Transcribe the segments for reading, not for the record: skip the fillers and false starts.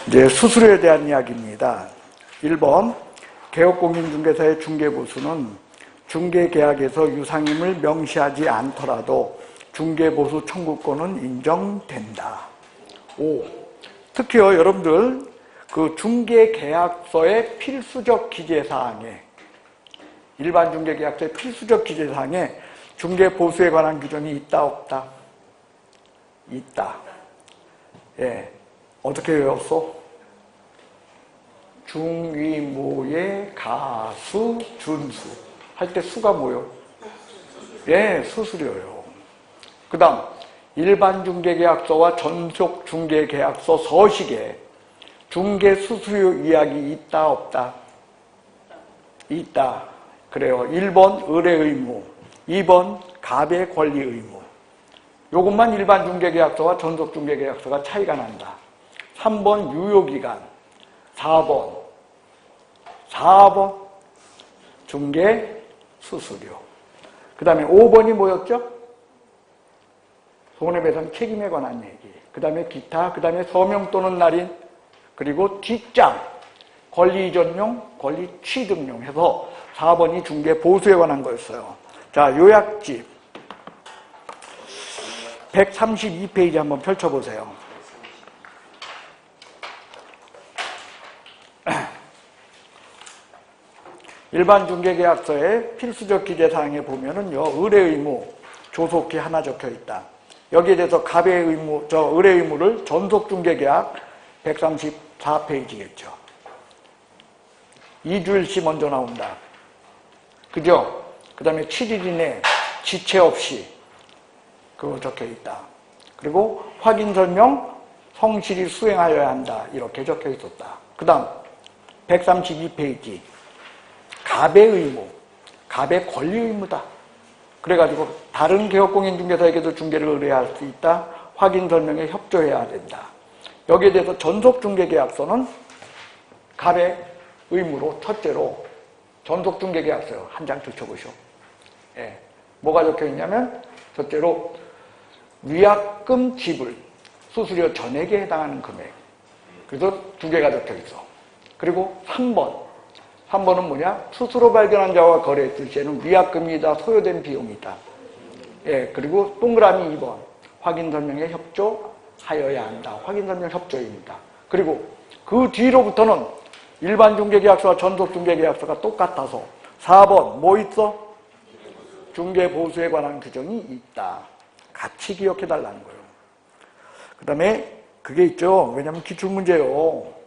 이제 수수료에 대한 이야기입니다. 1번, 개업공인중개사의 중개보수는 중개계약에서 유상임을 명시하지 않더라도 중개보수 청구권은 인정된다. 5. 특히요, 여러분들 그 중개계약서의 필수적 기재사항에, 일반 중개계약서의 필수적 기재사항에 중개보수에 관한 규정이 있다, 없다? 있다. 예. 어떻게 외웠어? 중위모의 가수, 준수. 할 때 수가 뭐요? 예, 수수료요. 그 다음, 일반 중개계약서와 전속 중개계약서 서식에 중개수수료 이야기 있다, 없다? 있다. 그래요. 1번 의뢰의무, 2번 갑의 권리의무. 요것만 일반 중개계약서와 전속 중개계약서가 차이가 난다. 3번 유효기간, 4번 중개수수료. 그 다음에 5번이 뭐였죠? 손해배상 책임에 관한 얘기. 그 다음에 기타, 그 다음에 서명 또는 날인, 그리고 뒷장, 권리이전용, 권리취득용 해서 4번이 중개보수에 관한 거였어요. 자, 요약집 132페이지 한번 펼쳐보세요. 일반 중개계약서의 필수적 기재사항에 보면은요, 의뢰의무, 조속히 하나 적혀 있다. 여기에 대해서 갑의 의무, 의뢰의무를 전속중개계약 134페이지겠죠. 2주일시 먼저 나온다. 그죠? 그 다음에 7일 이내 지체 없이 그거 적혀 있다. 그리고 확인설명 성실히 수행하여야 한다. 이렇게 적혀 있었다. 그 다음 132페이지 갑의 의무, 갑의 권리 의무다. 그래가지고 다른 개업공인중개사에게도 중개를 의뢰할 수 있다. 확인 설명에 협조해야 된다. 여기에 대해서 전속중개계약서는 갑의 의무로 첫째로 전속중개계약서 한 장 들춰보시오. 예. 뭐가 적혀 있냐면 첫째로 위약금 지불, 수수료 전액에 해당하는 금액. 그래서 두 개가 적혀 있어. 그리고 3번은 뭐냐? 스스로 발견한 자와 거래했을 시에는 위약금이다, 소요된 비용이다. 예, 그리고 동그라미 2번. 확인 설명에 협조하여야 한다. 확인 설명 협조입니다. 그리고 그 뒤로부터는 일반 중개계약서와 전속 중개계약서가 똑같아서 4번 뭐 있어? 중개보수에 관한 규정이 있다. 같이 기억해달라는 거예요. 그 다음에 그게 있죠. 왜냐하면 기출문제요.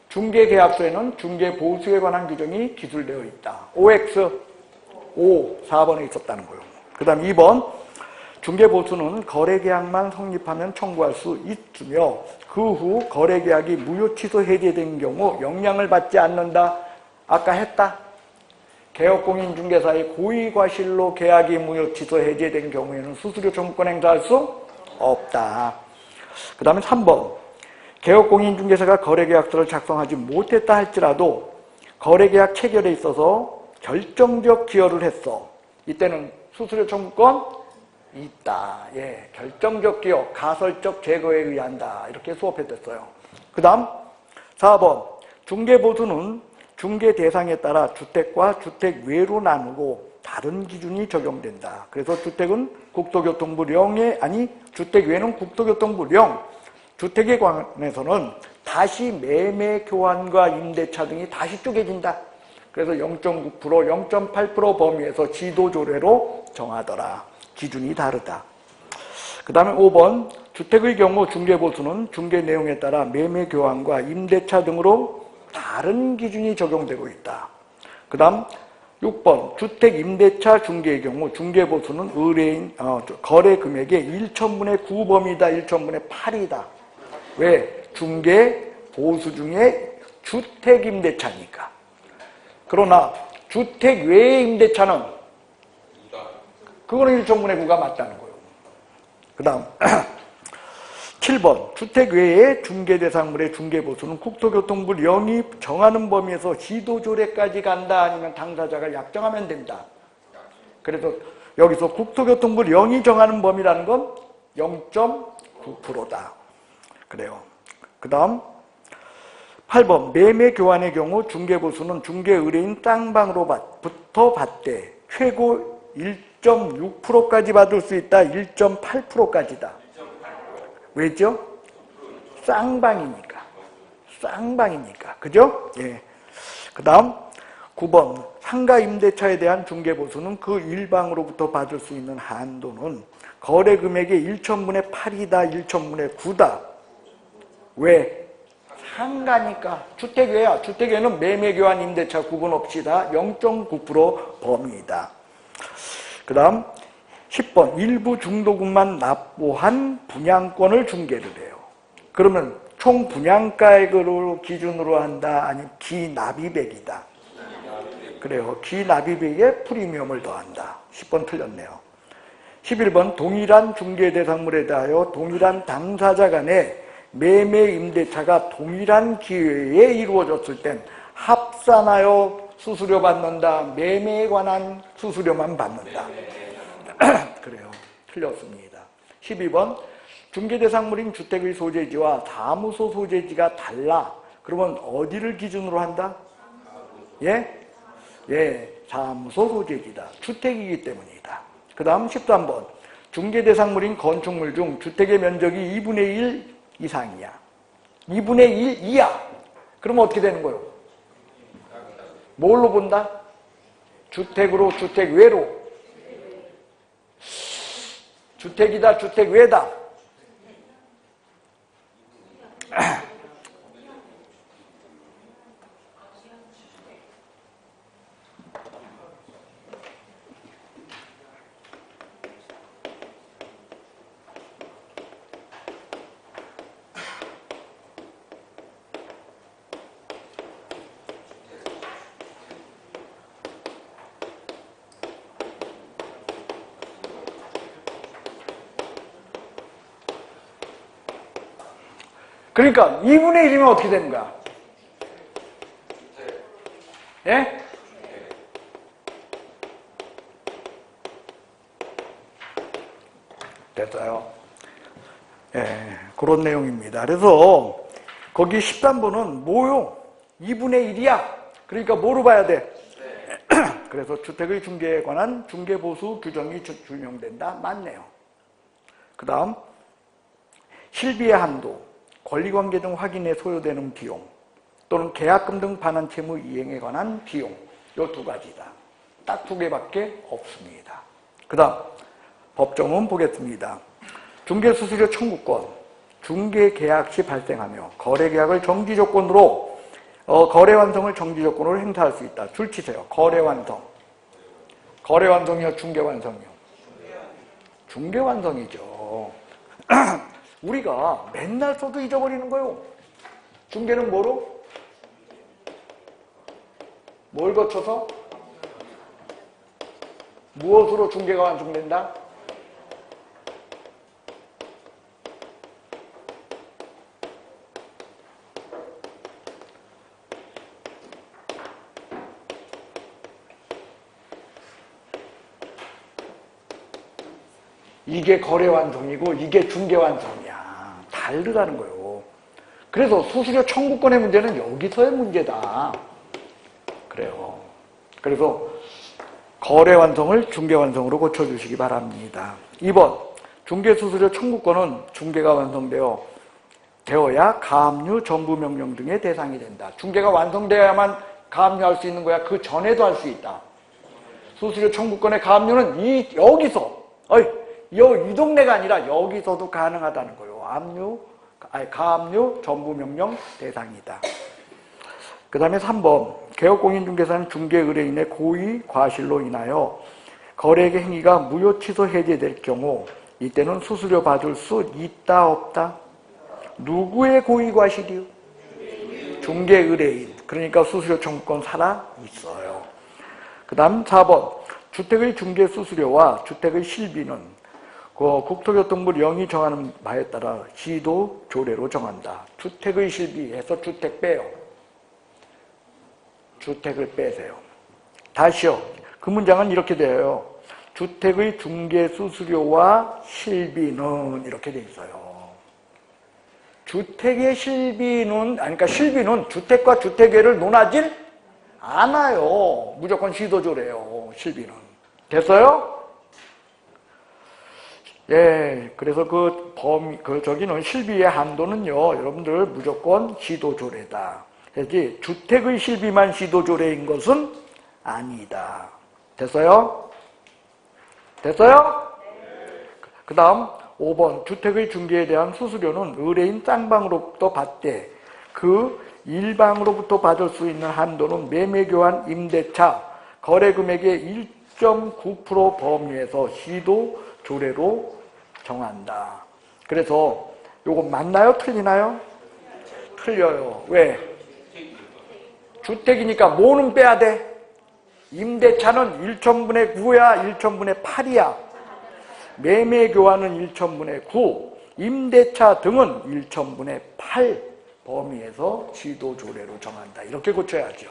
중개계약서에는 중개보수에 관한 규정이 기술되어 있다. OX, 4번에 있었다는 거예요. 그 다음 2번, 중개보수는 거래계약만 성립하면 청구할 수 있으며 그 후 거래계약이 무효 취소 해제된 경우 영향을 받지 않는다. 아까 했다. 개업공인중개사의 고의과실로 계약이 무효 취소 해제된 경우에는 수수료 청구권 행사할 수 없다. 그 다음에 3번, 개업공인중개사가 거래계약서를 작성하지 못했다 할지라도 거래계약 체결에 있어서 결정적 기여를 했어. 이때는 수수료 청구권 있다. 예, 결정적 기여, 가설적 제거에 의한다. 이렇게 수업했었어요. 그 다음 4번, 중개보수는 중개 대상에 따라 주택과 주택 외로 나누고 다른 기준이 적용된다. 그래서 주택은 국토교통부령에, 주택 외는 국토교통부령, 주택에 관해서는 다시 매매 교환과 임대차 등이 다시 쪼개진다. 그래서 0.9%, 0.8% 범위에서 지도조례로 정하더라. 기준이 다르다. 그 다음에 5번, 주택의 경우 중개보수는 중개 내용에 따라 매매 교환과 임대차 등으로 다른 기준이 적용되고 있다. 그 다음 6번, 주택 임대차 중개의 경우 중개보수는 의뢰인 거래 금액의 1천분의 9 범위다, 1천분의 8이다. 왜? 중개보수 중에 주택 임대차니까. 그러나 주택 외의 임대차는 그거는 1천분의 9가 맞다는 거예요. 그 다음 7번 주택 외에 중개대상물의 중개보수는 국토교통부 령이 정하는 범위에서 시도조례까지 간다 아니면 당사자가 약정하면 된다. 그래서 여기서 국토교통부 령이 정하는 범위라는 건 0.9%다. 그래요. 그 다음 8번 매매 교환의 경우 중개보수는 중개의뢰인 쌍방으로부터 받되 최고 1.6%까지 받을 수 있다. 1.8%까지다. 왜죠? 쌍방이니까. 쌍방이니까. 그죠? 예. 그 다음 9번 상가 임대차에 대한 중개보수는 그 일방으로부터 받을 수 있는 한도는 거래 금액의 1천분의 8이다. 1천분의 9다. 왜? 상가니까. 주택 외야. 주택 외는 매매 교환 임대차 구분 없이 다 0.9% 범위이다. 그 다음 10번 일부 중도금만 납부한 분양권을 중개를 해요. 그러면 총 분양가액으로 기준으로 한다 아니면 기납입액이다. 그래요. 기납입액에 프리미엄을 더한다. 10번 틀렸네요. 11번 동일한 중개대상물에 대하여 동일한 당사자 간의 매매 임대차가 동일한 기회에 이루어졌을 땐 합산하여 수수료 받는다. 매매에 관한 수수료만 받는다. 그래요. 틀렸습니다. 12번 중개대상물인 주택의 소재지와 사무소 소재지가 달라. 그러면 어디를 기준으로 한다? 예? 예, 사무소 소재지다. 주택이기 때문이다. 그 다음 13번 중개대상물인 건축물 중 주택의 면적이 2분의 1 이상이야. 2분의 1 이하. 그러면 어떻게 되는 거예요? 뭘로 본다? 주택으로, 주택 외로. 주택이다, 주택 외다. 그러니까 2분의 1이면 어떻게 되는 거야? 예? 됐어요. 예, 그런 내용입니다. 그래서 거기 13번은 뭐요? 2분의 1이야. 그러니까 뭐로 봐야 돼? 그래서 주택의 중개에 관한 중개보수 규정이 준용된다. 맞네요. 그 다음 실비의 한도, 권리관계 등 확인에 소요되는 비용 또는 계약금 등 반환 채무 이행에 관한 비용, 이 두 가지다. 딱 두 개밖에 없습니다. 그 다음 법정은 보겠습니다. 중개수수료 청구권, 중개계약 시 발생하며 거래계약을 정지조건으로 거래완성을 정지조건으로 행사할 수 있다. 줄 치세요. 거래완성. 거래완성이요? 중개완성이요? 중개완성이죠. 우리가 맨날 써도 잊어버리는 거예요. 중개는 뭐로? 뭘 거쳐서? 무엇으로 중개가 완성된다? 이게 거래 완성이고 이게 중개 완성이야. 다르다는 거예요. 그래서 수수료 청구권의 문제는 여기서의 문제다. 그래요. 그래서 거래 완성을 중개 완성으로 고쳐주시기 바랍니다. 2번 중개수수료 청구권은 중개가 완성되어야 가압류, 전부명령 등의 대상이 된다. 중개가 완성되어야만 가압류할 수 있는 거야. 그 전에도 할 수 있다. 수수료 청구권의 가압류는 여기서 이 동네가 아니라 여기서도 가능하다는 거예요. 가압류, 전부명령 대상이다. 그 다음에 3번 개업공인중개사는 중개의뢰인의 고의, 과실로 인하여 거래액의 행위가 무효 취소 해제될 경우 이때는 수수료 받을 수 있다 없다? 누구의 고의, 과실이요? 중개의뢰인. 그러니까 수수료 청구권 살아 있어요. 그 다음 4번 주택의 중개수수료와 주택의 실비는 그 국토교통부 령이 정하는 바에 따라 시도 조례로 정한다. 주택의 실비해서 주택 빼요. 주택을 빼세요. 다시요. 그 문장은 이렇게 돼요. 주택의 중개 수수료와 실비는 이렇게 돼 있어요. 주택의 실비는 그러니까 실비는 주택과 주택외를 논하질 않아요. 무조건 시도조례요. 실비는. 됐어요? 예, 그래서 저기는 실비의 한도는요, 여러분들 무조건 시도조례다. 그래서 주택의 실비만 시도조례인 것은 아니다. 됐어요? 됐어요? 그 다음 5번 주택의 중개에 대한 수수료는 의뢰인 쌍방으로부터 받되 그 일방으로부터 받을 수 있는 한도는 매매교환 임대차 거래금액의 1.9% 범위에서 시도조례로 정한다. 그래서 요거 맞나요? 틀리나요? 틀려요. 왜? 주택이니까 뭐는 빼야 돼? 임대차는 1천분의 9야, 1천분의 8이야. 매매교환은 1천분의 9, 임대차 등은 1천분의 8 범위에서 시도조례로 정한다. 이렇게 고쳐야죠.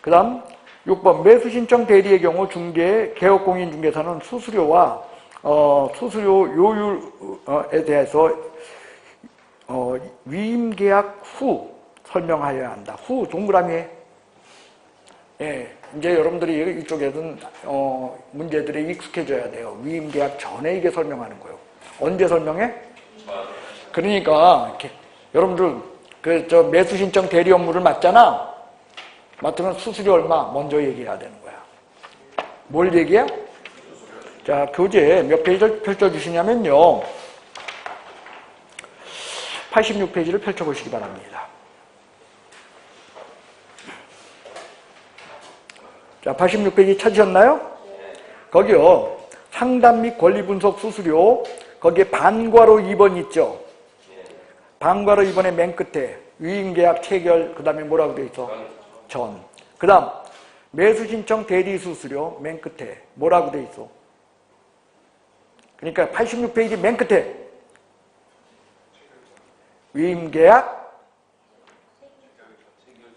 그 다음 6번 매수신청 대리의 경우 중개, 개업공인중개사는 수수료와 수수료 요율에 대해서 위임계약 후 설명하여야 한다. 후 동그라미에. 예, 이제 여러분들이 이쪽에는 문제들이 익숙해져야 돼요. 위임계약 전에 이게 설명하는 거예요. 언제 설명해? 그러니까 여러분들 매수신청 대리 업무를 맡잖아. 맡으면 수수료 얼마 먼저 얘기해야 되는 거야. 뭘 얘기해? 자, 교재 몇 페이지를 펼쳐주시냐면요. 86페이지를 펼쳐보시기 바랍니다. 자, 86페이지 찾으셨나요? 거기요. 상담 및 권리분석 수수료 거기에 반괄호 2번 있죠? 반괄호 2번의 맨 끝에 위임계약 체결 그 다음에 뭐라고 되어 있어? 전. 그 다음 매수신청 대리수수료 맨 끝에 뭐라고 되어 있어? 그러니까 86페이지 맨 끝에 위임계약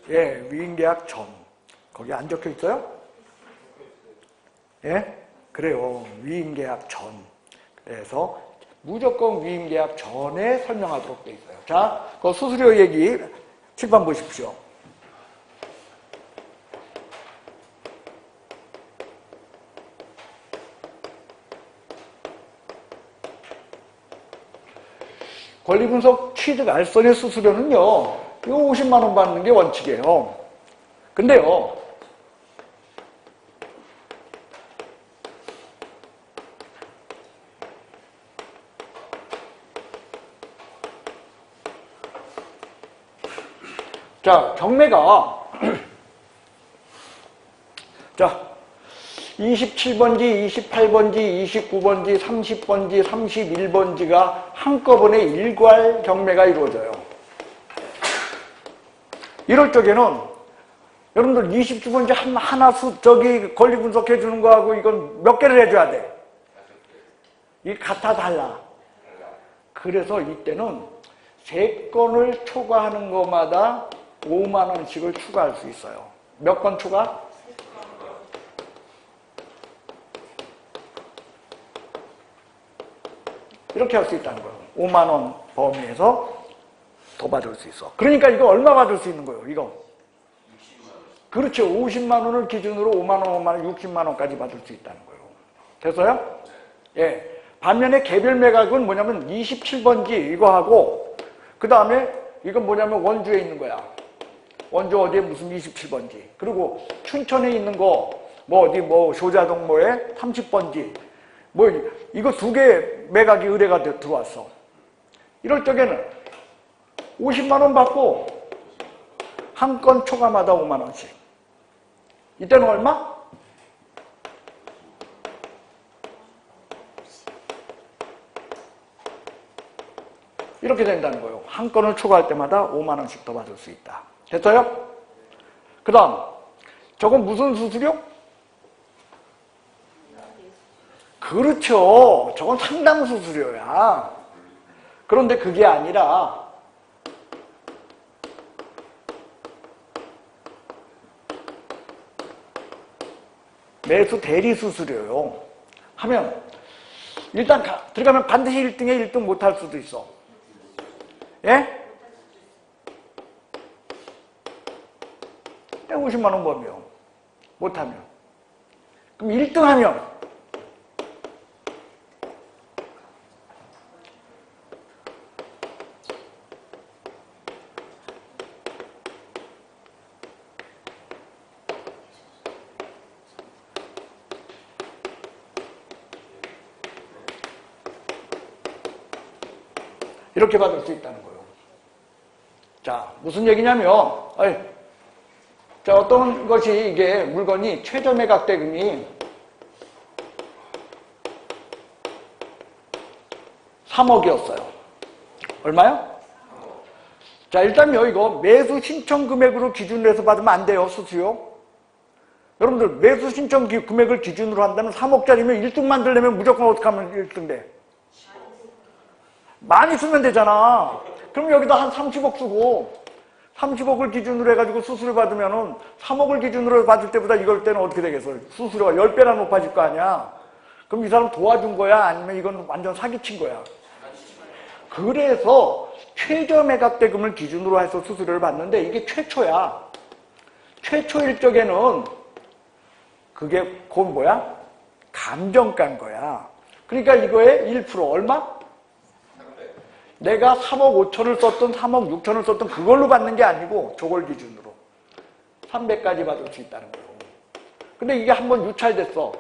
예, 위임계약 전. 거기 안 적혀 있어요? 예? 그래요. 위임계약 전. 그래서 무조건 위임계약 전에 설명하도록 되어 있어요. 자, 그 수수료 얘기 7번 보십시오. 권리분석 취득 알선의 수수료는요, 이거 50만 원 받는 게 원칙이에요. 근데요, 자, 경매가 자 27번지, 28번지, 29번지, 30번지, 31번지가 한꺼번에 일괄 경매가 이루어져요. 이럴 적에는 여러분들 20주번지 하나 권리 분석해 주는 거하고 이건 몇 개를 해줘야 돼? 이게 같아 달라. 그래서 이때는 3건을 초과하는 것마다 5만 원씩을 추가할 수 있어요. 몇 건 추가? 이렇게 할 수 있다는 거예요. 5만 원 범위에서 더 받을 수 있어. 그러니까 이거 얼마 받을 수 있는 거예요? 이거. 60만. 그렇죠. 50만 원을 기준으로 5만 원, 5만 원, 60만 원까지 받을 수 있다는 거예요. 됐어요? 예. 반면에 개별 매각은 뭐냐면 27번지 이거 하고 그 다음에 이건 뭐냐면 원주에 있는 거야. 원주 어디에 무슨 27번지. 그리고 춘천에 있는 거 뭐 어디 뭐 쇼자동 뭐에 30번지. 뭐 이거 2개 매각이 의뢰가 들어왔어. 이럴 적에는 50만 원 받고 한 건 초과마다 5만 원씩. 이때는 얼마? 이렇게 된다는 거예요. 한 건을 초과할 때마다 5만 원씩 더 받을 수 있다. 됐어요? 그 다음 저건 무슨 수수료? 그렇죠. 저건 상당수수료야. 그런데 그게 아니라 매수 대리수수료요. 하면 일단 들어가면 반드시 1등에 1등 못할 수도 있어. 예? 150만 원 벌면 못하면 그럼 1등 하면 이렇게 받을 수 있다는 거예요. 자, 무슨 얘기냐면, 자, 어떤 것이 이게 물건이 최저 매각 대금이 3억이었어요. 얼마요? 자, 일단요, 이거 매수 신청 금액으로 기준으로 해서 받으면 안 돼요, 수수료. 여러분들, 매수 신청 금액을 기준으로 한다면 3억짜리면 1등 만들려면 무조건 어떻게 하면 1등 돼? 많이 쓰면 되잖아. 그럼 여기다 한 30억 쓰고 30억을 기준으로 해가지고 수수료 받으면은 3억을 기준으로 받을 때보다 이걸 때는 어떻게 되겠어? 수수료가 10배나 높아질 거 아니야? 그럼 이 사람 도와준 거야? 아니면 이건 완전 사기친 거야? 그래서 최저 매각 대금을 기준으로 해서 수수료를 받는데 이게 최초야. 최초일 적에는 그게 그건 뭐야? 감정가인 거야. 그러니까 이거에 1% 얼마? 내가 3억 5천을 썼던 3억 6천을 썼던 그걸로 받는 게 아니고 저걸 기준으로 300까지 받을 수 있다는 거예요. 근데 이게 한번 유찰됐어.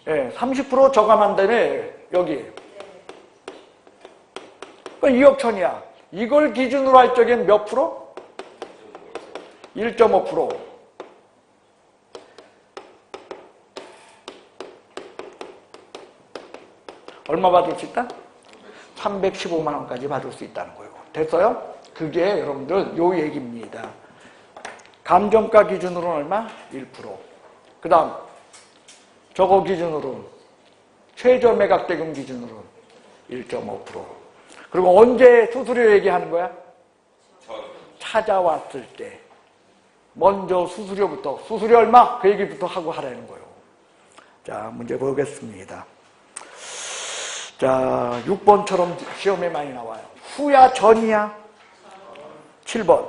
예, 30% 저감한 다음에 여기 2억 천이야. 이걸 기준으로 할 적엔 몇 프로? 1.5%. 얼마 받을 수 있다? 315만 원까지 받을 수 있다는 거예요. 됐어요? 그게 여러분들 요 얘기입니다. 감정가 기준으로는 얼마? 1%. 그 다음 저거 기준으로 최저 매각 대금 기준으로 1.5%. 그리고 언제 수수료 얘기하는 거야? 찾아왔을 때 먼저 수수료부터 수수료 얼마? 그 얘기부터 하고 하라는 거예요. 자, 문제 보겠습니다. 자, 6번처럼 시험에 많이 나와요. 후야 전이야? 7번.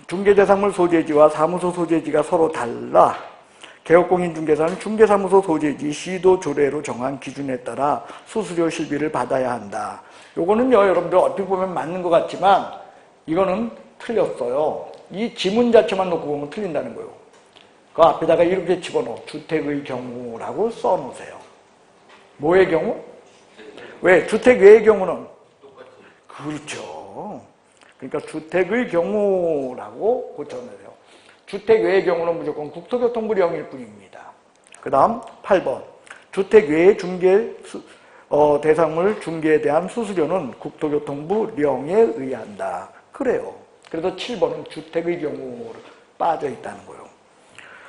중개대상물 소재지와 사무소 소재지가 서로 달라. 개업공인중개사는 중개사무소 소재지 시도 조례로 정한 기준에 따라 수수료 실비를 받아야 한다. 요거는요, 여러분들 어떻게 보면 맞는 것 같지만 이거는 틀렸어요. 이 지문 자체만 놓고 보면 틀린다는 거예요. 그 앞에다가 이렇게 집어넣어. 주택의 경우라고 써놓으세요. 뭐의 경우? 왜? 주택 외의 경우는? 그렇죠. 그러니까 주택의 경우라고 고쳐내세요. 주택 외의 경우는 무조건 국토교통부령일 뿐입니다. 그 다음 8번. 주택 외의 대상물 중개에 대한 수수료는 국토교통부령에 의한다. 그래요. 그래서 7번은 주택의 경우로 빠져 있다는 거예요.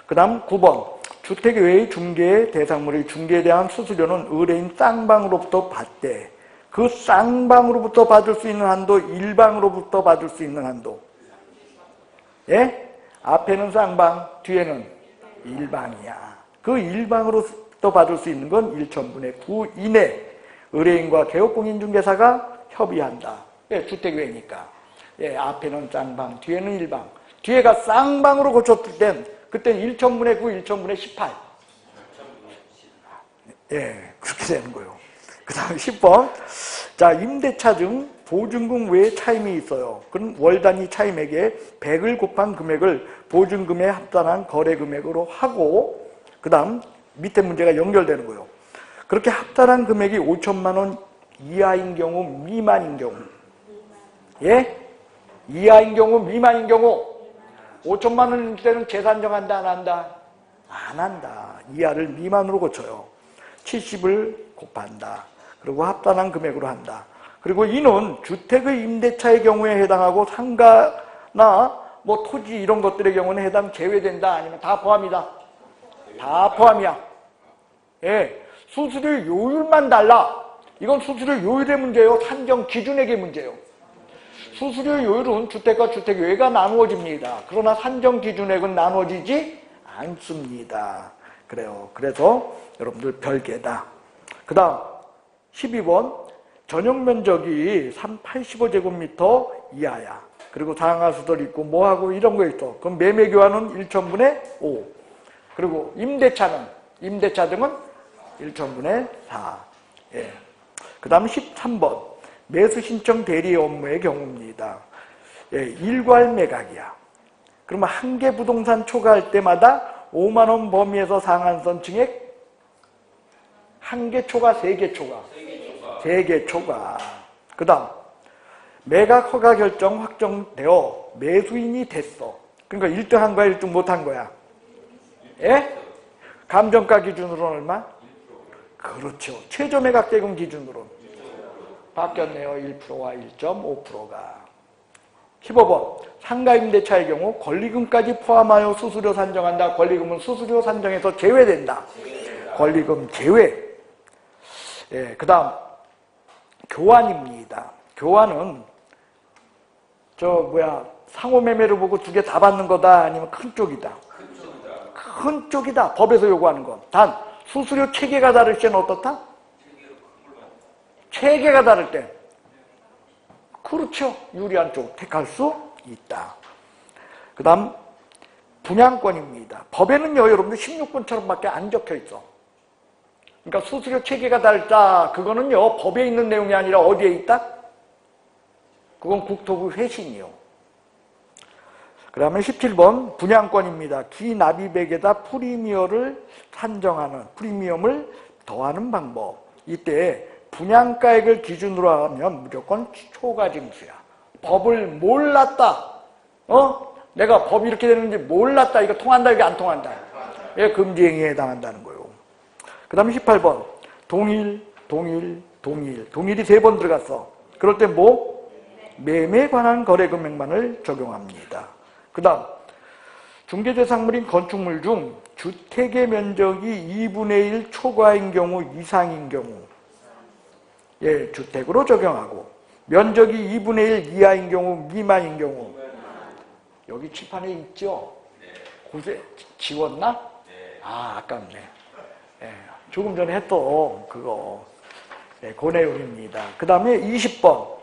그 다음 9번. 주택 외의 중개 대상물의 중개에 대한 수수료는 의뢰인 쌍방으로부터 받되 그 쌍방으로부터 받을 수 있는 한도, 일방으로부터 받을 수 있는 한도. 예? 앞에는 쌍방, 뒤에는 일방이야. 그 일방으로부터 받을 수 있는 건 1,000분의 9 이내 의뢰인과 개업공인중개사가 협의한다. 예, 주택 외니까. 예, 앞에는 쌍방, 뒤에는 일방. 뒤에가 쌍방으로 고쳤을 땐 그때는 1,000분의 9, 1,000분의 18. 예, 그렇게 되는 거예요. 그 다음 10번. 자, 임대차 중 보증금 외에 차임이 있어요. 그럼 월 단위 차임액에 100을 곱한 금액을 보증금에 합산한 거래금액으로 하고, 그 다음 밑에 문제가 연결되는 거예요. 그렇게 합산한 금액이 5천만 원 이하인 경우, 미만인 경우. 예? 이하인 경우, 미만인 경우. 5천만 원일 때는 재산 정한다, 안 한다? 안 한다. 이하를 미만으로 고쳐요. 70을 곱한다. 그리고 합산한 금액으로 한다. 그리고 이는 주택의 임대차의 경우에 해당하고 상가나 뭐 토지 이런 것들의 경우는 해당 제외된다 아니면 다 포함이다? 다 포함이야. 예, 수수료 요율만 달라. 이건 수수료 요율의 문제예요. 산정 기준액의 문제예요. 수수료 요율은 주택과 주택 외가 나누어집니다. 그러나 산정 기준액은 나누어지지 않습니다. 그래요. 그래서 여러분들 별개다. 그 다음 12번 전용 면적이 85제곱미터 이하야. 그리고 상하수들 있고 뭐하고 이런 거 있어. 그럼 매매교환은 1천분의 5. 그리고 임대차 등은 1천분의 4. 예. 그 다음 13번 매수신청 대리 업무의 경우입니다. 예, 일괄 매각이야. 그러면 한 개 부동산 초과할 때마다 5만 원 범위에서 상한선 증액 한 개 초과, 세 개 초과. 세 개 초과. 그 다음 매각 허가 결정 확정되어 매수인이 됐어. 그러니까 1등 한 거야, 1등 못 한 거야? 예? 감정가 기준으로는 얼마? 그렇죠. 최저 매각 대금 기준으로 바뀌었네요. 1%와 1.5%가. 15번 상가 임대차의 경우 권리금까지 포함하여 수수료 산정한다. 권리금은 수수료 산정에서 제외된다. 권리금 제외. 예, 그 다음 교환입니다. 교환은 상호매매를 보고 두 개 다 받는 거다 아니면 큰 쪽이다? 큰 쪽이다. 법에서 요구하는 건. 단 수수료 체계가 다를 때는 어떻다? 체계가 다를 때 그렇죠. 유리한 쪽 택할 수 있다. 그 다음 분양권입니다. 법에는요 여러분들 16번처럼 밖에 안 적혀 있어. 그러니까 수수료 체계가 다르다. 그거는요 법에 있는 내용이 아니라 어디에 있다? 그건 국토부 회신이요. 그 다음에 17번 분양권입니다. 기납입액에다 프리미엄을 산정하는, 프리미엄을 더하는 방법. 이때 분양가액을 기준으로 하면 무조건 초과징수야. 법을 몰랐다. 내가 법이 이렇게 되는지 몰랐다. 이거 통한다, 이게 안 통한다. 예, 금지행위에 해당한다는 거예요. 그 다음에 18번 동일이 3번 들어갔어. 그럴 때 뭐? 매매에 관한 거래 금액만을 적용합니다. 그 다음 중개대상물인 건축물 중 주택의 면적이 2분의 1 초과인 경우 이상인 경우 예, 주택으로 적용하고 면적이 2분의 1 이하인 경우 미만인 경우 여기 칠판에 있죠? 곳에 지웠나? 아, 아깝네. 예, 조금 전에 했던 그거 예, 그 내용입니다. 그 다음에 20번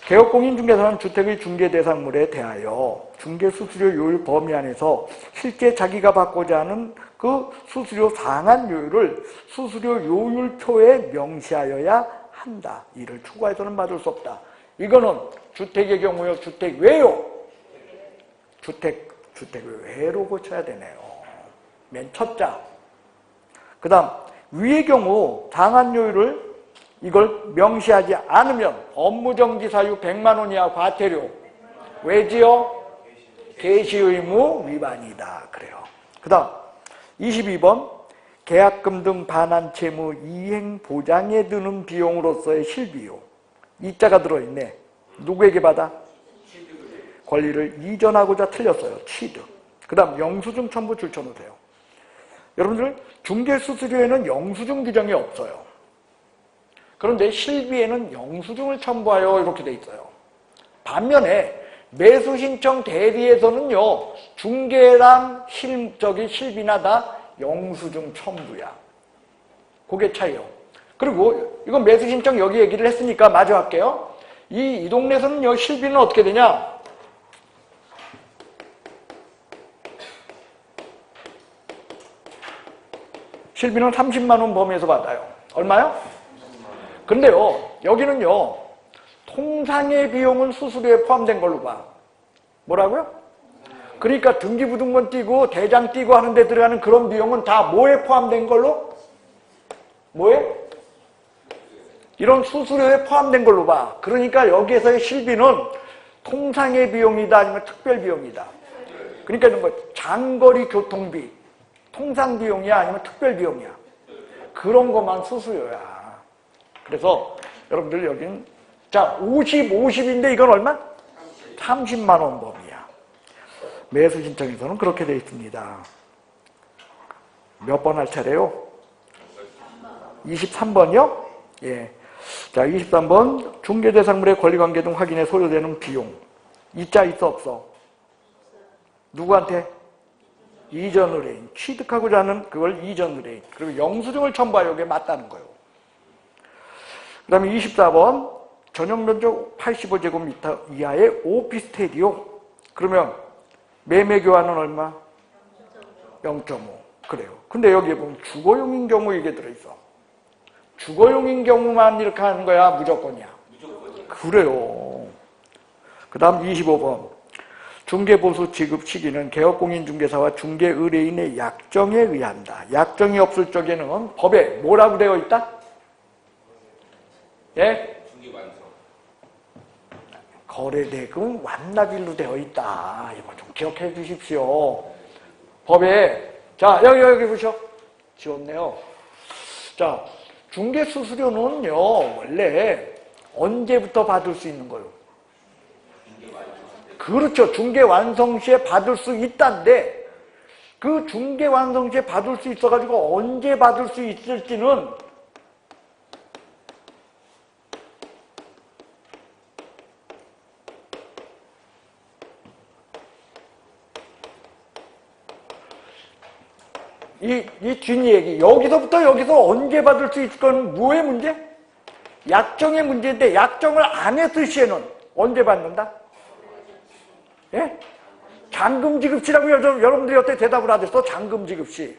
개업공인중개사는 주택의 중개대상물에 대하여 중개수수료 요율 범위 안에서 실제 자기가 받고자 하는 그 수수료 상한요율을 수수료 요율표에 명시하여야 한다. 이를 추가해서는 받을 수 없다. 이거는 주택의 경우요, 주택 외요. 주택 외로 고쳐야 되네요. 맨 첫 자. 그 다음 위의 경우 상한요율을 이걸 명시하지 않으면 업무정지 사유 100만 원 이하 과태료. 왜지요? 개시의무 위반이다. 그래요. 그 다음 22번 계약금 등 반환 채무 이행 보장에 드는 비용으로서의 실비용. 이자가 들어있네. 누구에게 받아? 권리를 이전하고자 틀렸어요. 취득. 그 다음 영수증 첨부 줄쳐놓으세요. 여러분들 중개수수료에는 영수증 규정이 없어요. 그런데 실비에는 영수증을 첨부하여 이렇게 돼 있어요. 반면에 매수신청 대리에서는요 중개랑 실비나 다 영수증 첨부야. 그게 차이요. 그리고 이건 매수신청 여기 얘기를 했으니까 마저 할게요. 이 동네에서는요 실비는 어떻게 되냐? 실비는 30만 원 범위에서 받아요. 얼마요? 근데요 여기는요 통상의 비용은 수수료에 포함된 걸로 봐. 뭐라고요? 그러니까 등기부등본 띄고 대장 띄고 하는 데 들어가는 그런 비용은 다 뭐에 포함된 걸로? 뭐에? 이런 수수료에 포함된 걸로 봐. 그러니까 여기에서의 실비는 통상의 비용이다 아니면 특별 비용이다. 그러니까 이런 거 장거리 교통비 통상 비용이야 아니면 특별 비용이야. 그런 것만 수수료야. 그래서 여러분들 여기는 자 50인데 이건 얼마? 30만 원 범위야. 매수 신청에서는 그렇게 되어 있습니다. 몇 번 할 차례요? 23번이요? 예. 자, 23번. 중개대상물의 권리관계 등 확인에 소요되는 비용. 이자 있어 없어? 누구한테? 이전 의뢰인. 취득하고자 하는 그걸 이전 의뢰인. 그리고 영수증을 첨부하여 이게 맞다는 거예요. 그 다음에 24번. 전용 면적 85제곱미터 이하의 오피스텔이요. 그러면 매매 교환은 얼마? 0.5. 그래요. 근데 여기에 보면 주거용인 경우 이게 들어있어. 주거용인 경우만 이렇게 하는 거야? 무조건이야? 무조건이야. 그래요. 그 다음 25번. 중개보수 지급 시기는 개업공인중개사와 중개의뢰인의 약정에 의한다. 약정이 없을 적에는 법에 뭐라고 되어 있다? 예? 거래대금 완납일로 되어 있다. 이거 좀 기억해 주십시오. 법에, 자, 여기 보시오. 지웠네요. 자, 중개수수료는요, 원래 언제부터 받을 수 있는 거예요? 그렇죠. 중개완성시에 받을 수 있다는데, 그 중개완성시에 받을 수 있어가지고 언제 받을 수 있을지는 이 뒷얘기, 여기서 언제 받을 수 있을 건 뭐의 문제? 약정의 문제인데, 약정을 안 했을 시에는 언제 받는다? 예? 잔금지급시라고 여러분들이 어떻게 대답을 하셨어? 잔금지급시.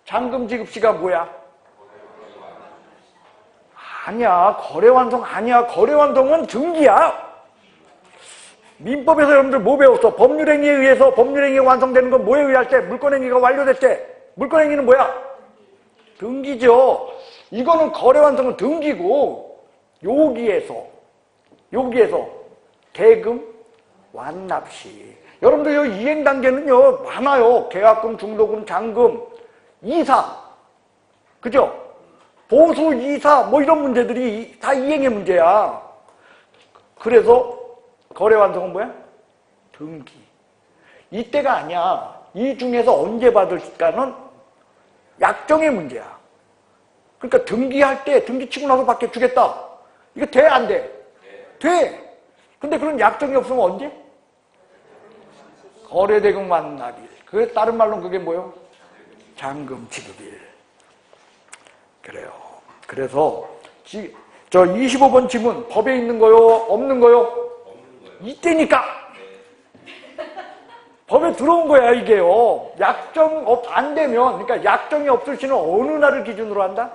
잔금지급시가 뭐야? 아니야. 거래완성 아니야. 거래완성은 등기야. 민법에서 여러분들 뭐 배웠어? 법률행위에 의해서 법률행위가 완성되는 건 뭐에 의할 때? 물권행위가 완료될 때. 물권행위는 뭐야? 등기죠. 이거는 거래완성은 등기고, 여기에서 대금 완납시. 여러분들 이 이행 단계는요 많아요. 계약금, 중도금, 잔금, 이사, 그죠? 보수, 이사 뭐 이런 문제들이 다 이행의 문제야. 그래서 거래 완성은 뭐야? 등기. 이때가 아니야. 이 중에서 언제 받을까는 약정의 문제야. 그러니까 등기할 때 등기 치고 나서 밖에 주겠다. 이거 돼? 안 돼? 돼. 근데 그런 약정이 없으면 언제? 거래대금 완납일. 그게 다른 말로는 그게 뭐예요? 잔금 지급일. 그래요. 그래서 저 25번 지문 법에 있는 거요? 없는 거요? 이때니까. 법에 들어온 거야 이게요. 약정 안 되면, 그러니까 약정이 없을 시는 어느 날을 기준으로 한다?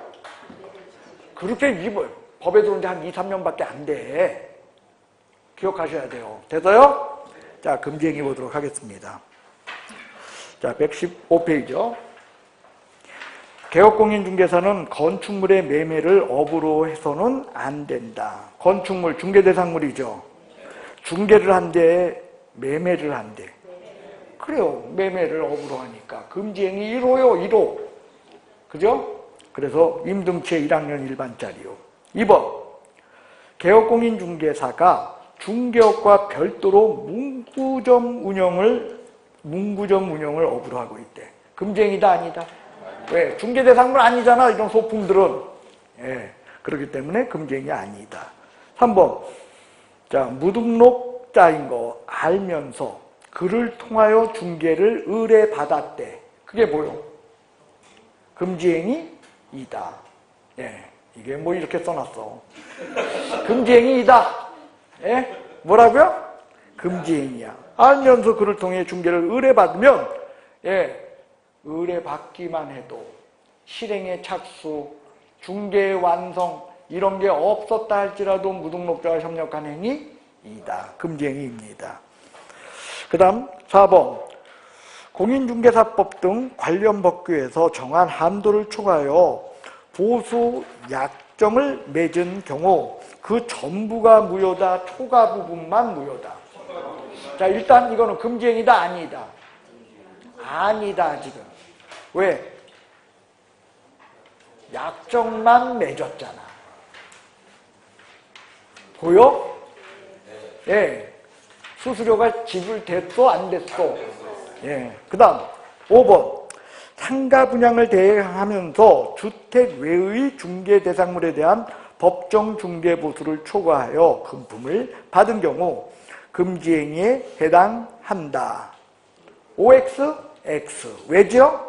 그렇게 법에 들어온 지 한 2, 3년밖에 안 돼. 기억하셔야 돼요. 돼서요? 자, 금지행위 보도록 하겠습니다. 자, 115페이지요. 개업공인중개사는 건축물의 매매를 업으로 해서는 안 된다. 건축물, 중개대상물이죠. 중개를 한대, 매매를 한대. 그래요. 매매를 업으로 하니까. 금지행위 1호요, 1호. 그죠? 그래서 임등치의 1학년 일반짜리요. 2번. 개업공인중개사가 중개업과 별도로 문구점 운영을 업으로 하고 있대. 금지행위다, 아니다? 왜? 중개대상물 아니잖아, 이런 소품들은. 예. 그렇기 때문에 금지행위 아니다. 3번. 자, 무등록자인 거 알면서 그를 통하여 중개를 의뢰받았대. 그게 뭐요? 금지행위이다. 예. 이게 뭐 이렇게 써놨어. 금지행위이다. 예? 뭐라고요? 금지행위야. 알면서 그를 통해 중개를 의뢰받으면, 예, 의뢰받기만 해도 실행의 착수, 중개의 완성 이런 게 없었다 할지라도 무등록자와 협력한 행위이다. 금지행위입니다. 그 다음 4번. 공인중개사법 등 관련 법규에서 정한 한도를 초과하여 보수 약정을 맺은 경우 그 전부가 무효다, 초과 부분만 무효다. 자, 일단 이거는 금지행위다, 아니다? 아니다, 지금. 왜? 약정만 맺었잖아. 보여? 예. 수수료가 지불됐어, 안 됐어? 예. 그 다음, 5번. 상가 분양을 대행하면서 주택 외의 중개 대상물에 대한 법정 중개 보수를 초과하여 금품을 받은 경우 금지행위에 해당한다. OX, X. 왜죠?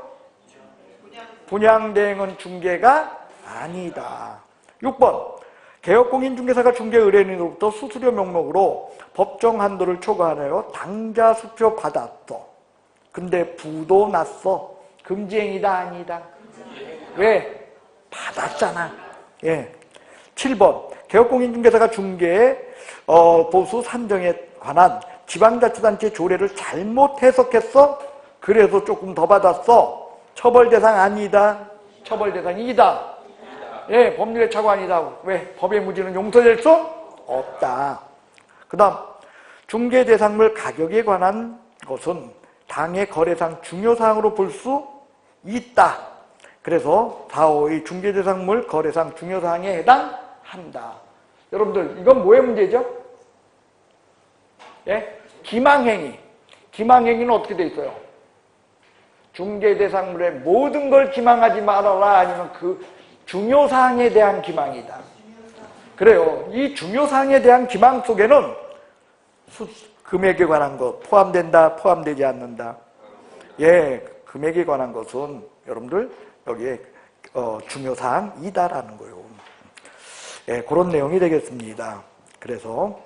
분양대행은 중개가 아니다. 6번. 개업공인중개사가 중개 의뢰인으로부터 수수료 명목으로 법정 한도를 초과하여 당좌 수표 받았어. 근데 부도 났어. 금지행위다 아니다? 왜? 받았잖아. 예. 7번. 개업공인중개사가 중개의 보수 산정에 관한 지방자치단체 조례를 잘못 해석했어? 그래서 조금 더 받았어. 처벌 대상 아니다? 처벌 대상이다. 예, 법률의 착오아니다. 왜? 법의 무지는 용서될 수 없다. 그 다음, 중개 대상물 가격에 관한 것은 당해 거래상 중요사항으로 볼 수 있다. 그래서 4호의 중개 대상물 거래상 중요사항에 해당한다. 여러분들, 이건 뭐의 문제죠? 예? 기망행위. 기망행위는 어떻게 돼 있어요? 중개 대상물의 모든 걸 기망하지 말아라, 아니면 그 중요사항에 대한 기망이다. 그래요. 이 중요사항에 대한 기망 속에는 금액에 관한 것 포함된다, 포함되지 않는다. 예, 금액에 관한 것은 여러분들 여기에 중요사항이다라는 거예요. 예, 그런 내용이 되겠습니다. 그래서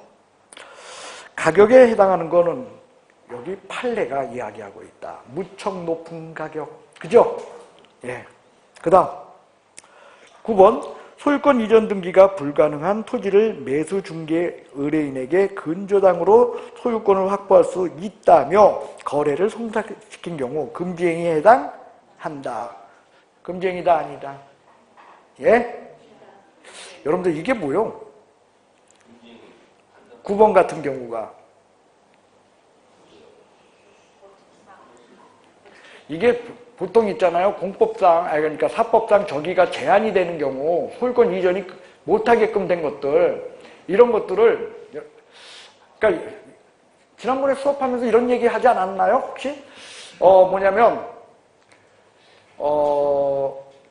가격에 해당하는 거는 여기 판례가 이야기하고 있다. 무척 높은 가격. 그죠? 예. 그 다음 9번. 소유권 이전 등기가 불가능한 토지를 매수 중개 의뢰인에게 근저당으로 소유권을 확보할 수 있다며 거래를 성사시킨 경우 금지행위에 해당한다. 금지행위다 아니다? 예? 여러분들 이게 뭐요? 9번 같은 경우가 이게 보통 있잖아요. 공법상, 그러니까 사법상 저기가 제한이 되는 경우 소유권 이전이 못하게끔 된 것들, 이런 것들을, 그러니까 지난번에 수업하면서 이런 얘기 하지 않았나요? 혹시? 뭐냐면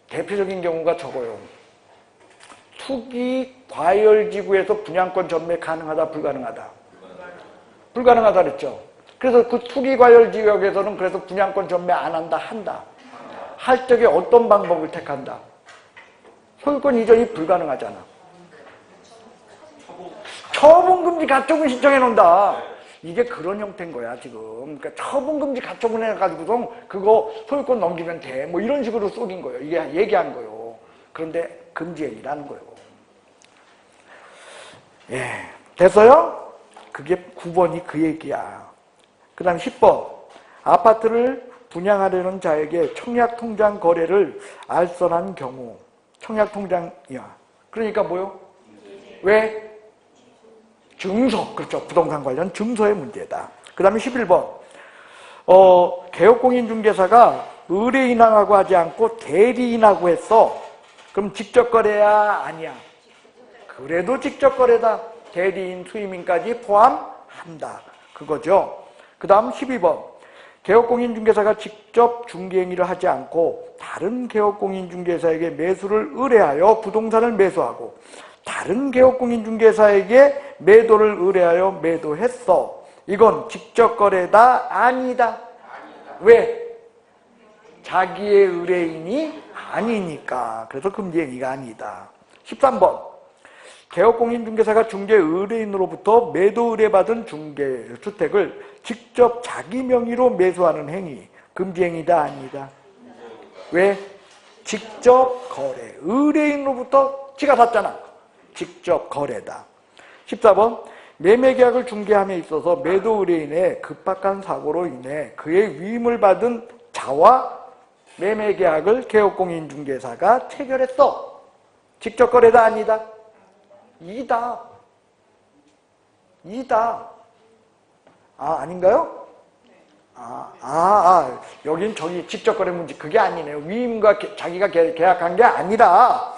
대표적인 경우가 저거요. 투기 과열지구에서 분양권 전매 가능하다, 불가능하다? 불가능하다 그랬죠. 그래서 그 투기과열 지역에서는 그래서 분양권 전매 안 한다, 한다. 할 적에 어떤 방법을 택한다? 소유권 이전이 불가능하잖아. 처분금지 가처분 신청해 놓는다. 이게 그런 형태인 거야, 지금. 그러니까 처분금지 가처분 해가지고서 그거 소유권 넘기면 돼. 뭐 이런 식으로 쏘긴 거예요. 이게 얘기한 거예요. 그런데 금지행위라는 거예요. 예. 됐어요? 그게 9번이 그 얘기야. 그 다음 10번. 아파트를 분양하려는 자에게 청약통장 거래를 알선한 경우. 청약통장이야. 그러니까 뭐요? 왜? 증서. 그렇죠. 부동산 관련 증서의 문제다. 그 다음에 11번. 개업공인중개사가 의뢰인하고 하지 않고 대리인하고 했어. 그럼 직접 거래야? 아니야. 그래도 직접 거래다. 대리인, 수임인까지 포함한다. 그거죠. 그 다음 12번. 개업공인중개사가 직접 중개행위를 하지 않고 다른 개업공인중개사에게 매수를 의뢰하여 부동산을 매수하고 다른 개업공인중개사에게 매도를 의뢰하여 매도했어. 이건 직접 거래다? 아니다? 왜? 자기의 의뢰인이 아니니까. 그래서 금지행위가 아니다. 13번. 개업공인중개사가 중개 의뢰인으로부터 매도 의뢰받은 중개 주택을 직접 자기 명의로 매수하는 행위, 금지행위다 아니다? 왜? 직접 거래. 의뢰인으로부터 지가 샀잖아. 직접 거래다. 14번. 매매계약을 중개함에 있어서 매도 의뢰인의 급박한 사고로 인해 그의 위임을 받은 자와 매매계약을 개업공인중개사가 체결했어. 직접 거래다 아니다? 이다. 아닌가요? 여긴 저기 직접 거래 문제 그게 아니네요. 위임과 자기가 계약한 게 아니라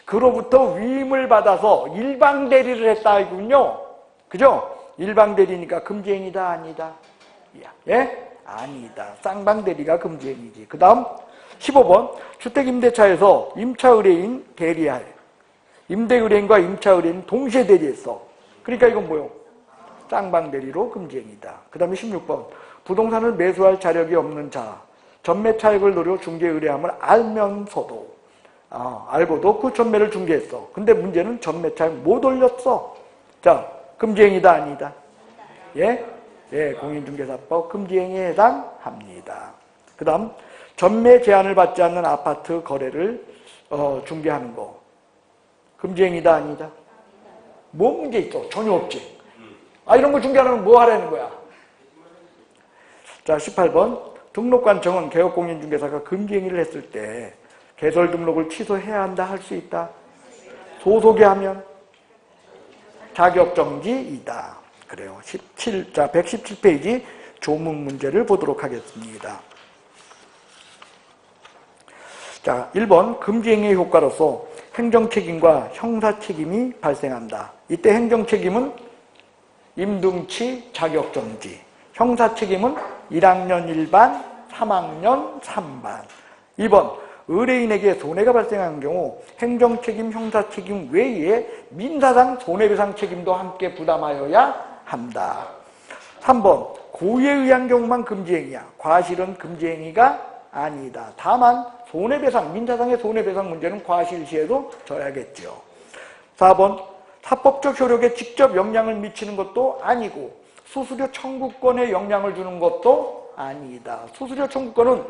그로부터 위임을 받아서 일방 대리를 했다 이군요. 그죠? 일방대리니까 금지행위다 아니다? 예? 아니다. 쌍방대리가 금지행위지. 그 다음 15번 주택임대차에서 임차의뢰인 대리할 임대의뢰인과 임차의뢰인 동시에 대리했어. 그러니까 이건 뭐요? 쌍방대리로 금지행위다. 그 다음에 16번 부동산을 매수할 자력이 없는 자 전매 차익을 노려 중개 의뢰함을 알면서도 알고도 그 전매를 중개했어. 근데 문제는 전매 차익 못 올렸어. 자, 금지행위다 아니다? 예? 예, 공인중개사법 금지행위에 해당합니다. 그 다음 전매 제한을 받지 않는 아파트 거래를 중개하는 거 금지행위다 아니다? 뭐 문제 있어? 전혀 없지. 이런 거 중개하려면 뭐 하라는 거야? 자, 18번 등록관청은 개업공인중개사가 금지행위를 했을 때 개설 등록을 취소해야 한다 할 수 있다. 소속이 하면 자격정지이다. 그래요. 117페이지 조문 문제를 보도록 하겠습니다. 자, 1번 금지행위의 효과로서 행정책임과 형사책임이 발생한다. 이때 행정책임은 임등치 자격정지, 형사책임은 1학년 1반, 3학년 3반. 2번 의뢰인에게 손해가 발생한 경우 행정책임, 형사책임 외에 민사상 손해배상 책임도 함께 부담하여야 한다. 3번 고의에 의한 경우만 금지행위야. 과실은 금지행위가 아니다. 다만 손해배상, 민사상의 손해배상 문제는 과실시에도 져야겠죠. 4번 사법적 효력에 직접 영향을 미치는 것도 아니고 수수료 청구권에 영향을 주는 것도 아니다. 수수료 청구권은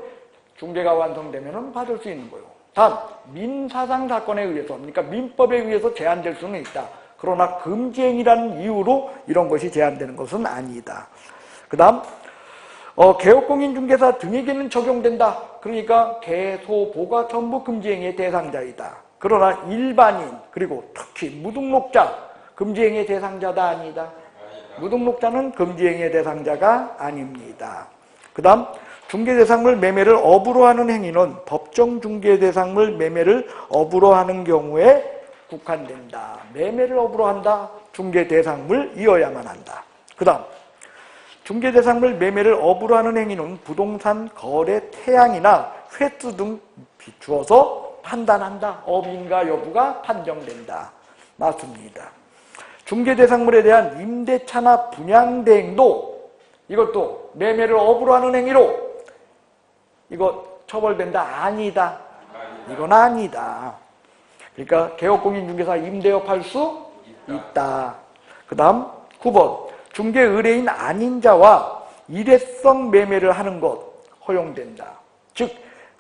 중개가 완성되면 받을 수 있는 거예요. 다음 민사상 사건에 의해서, 그러니까 민법에 의해서 제한될 수는 있다. 그러나 금지행위라는 이유로 이런 것이 제한되는 것은 아니다. 그 다음 개업공인중개사 등에게는 적용된다. 그러니까 개소보가 전부 금지행위의 대상자이다. 그러나 일반인 그리고 특히 무등록자 금지행위의 대상자다 아니다? 무등록자는 금지행위의 대상자가 아닙니다. 그 다음 중개대상물 매매를 업으로 하는 행위는 법정 중개대상물 매매를 업으로 하는 경우에 국한된다. 매매를 업으로 한다. 중개대상물이어야만 한다. 그 다음 중개대상물 매매를 업으로 하는 행위는 부동산 거래 태양이나 횟수 등 비추어서 판단한다. 업인가 여부가 판정된다. 맞습니다. 중개대상물에 대한 임대차나 분양대행도 이것도 매매를 업으로 하는 행위로 이거 처벌된다? 아니다. 이건 아니다. 그러니까 개업공인중개사 임대업 할 수 있다. 그 다음 9번 중개 의뢰인 아닌 자와 일회성 매매를 하는 것 허용된다. 즉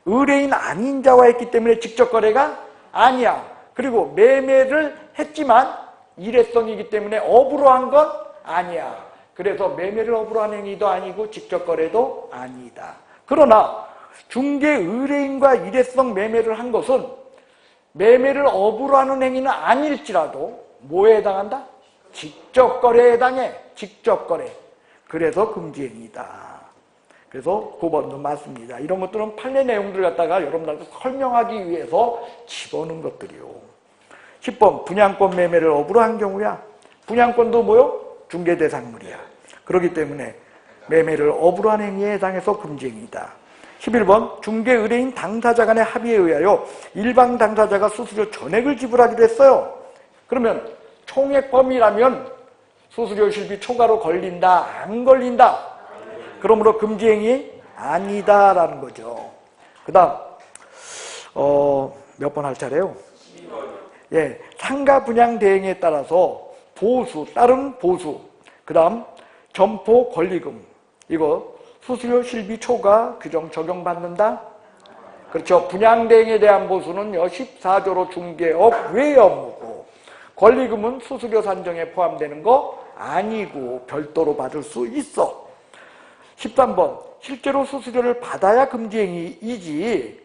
의뢰인 아닌 자와 했기 때문에 직접 거래가 아니야. 그리고 매매를 했지만 일회성이기 때문에 업으로 한 건 아니야. 그래서 매매를 업으로 한 행위도 아니고 직접 거래도 아니다. 그러나 중개 의뢰인과 일회성 매매를 한 것은 매매를 업으로 하는 행위는 아닐지라도 뭐에 해당한다? 직접 거래에 해당해. 직접 거래. 그래서 금지행위다. 그래서 9번도 맞습니다. 이런 것들은 판례 내용들을 갖다가 여러분들한테 설명하기 위해서 집어넣은 것들이요. 10번 분양권 매매를 업으로 한 경우야. 분양권도 뭐요? 중개대상물이야. 그렇기 때문에 매매를 업으로 한 행위에 해당해서 금지행위다. 11번 중개 의뢰인 당사자 간의 합의에 의하여 일방 당사자가 수수료 전액을 지불하기로 했어요. 그러면 총액 범위라면 수수료 실비 초과로 걸린다? 안 걸린다? 그러므로 금지행위 아니다라는 거죠. 그 다음 몇 번 할 차례요? 예, 상가 분양 대행에 따라서 보수, 다른 보수, 그 다음 점포 권리금 이거 수수료 실비 초과 규정 적용받는다? 그렇죠. 분양 대행에 대한 보수는요 14조로 중개업 외 업무고 권리금은 수수료 산정에 포함되는 거 아니고 별도로 받을 수 있어. 13번 실제로 수수료를 받아야 금지행위이지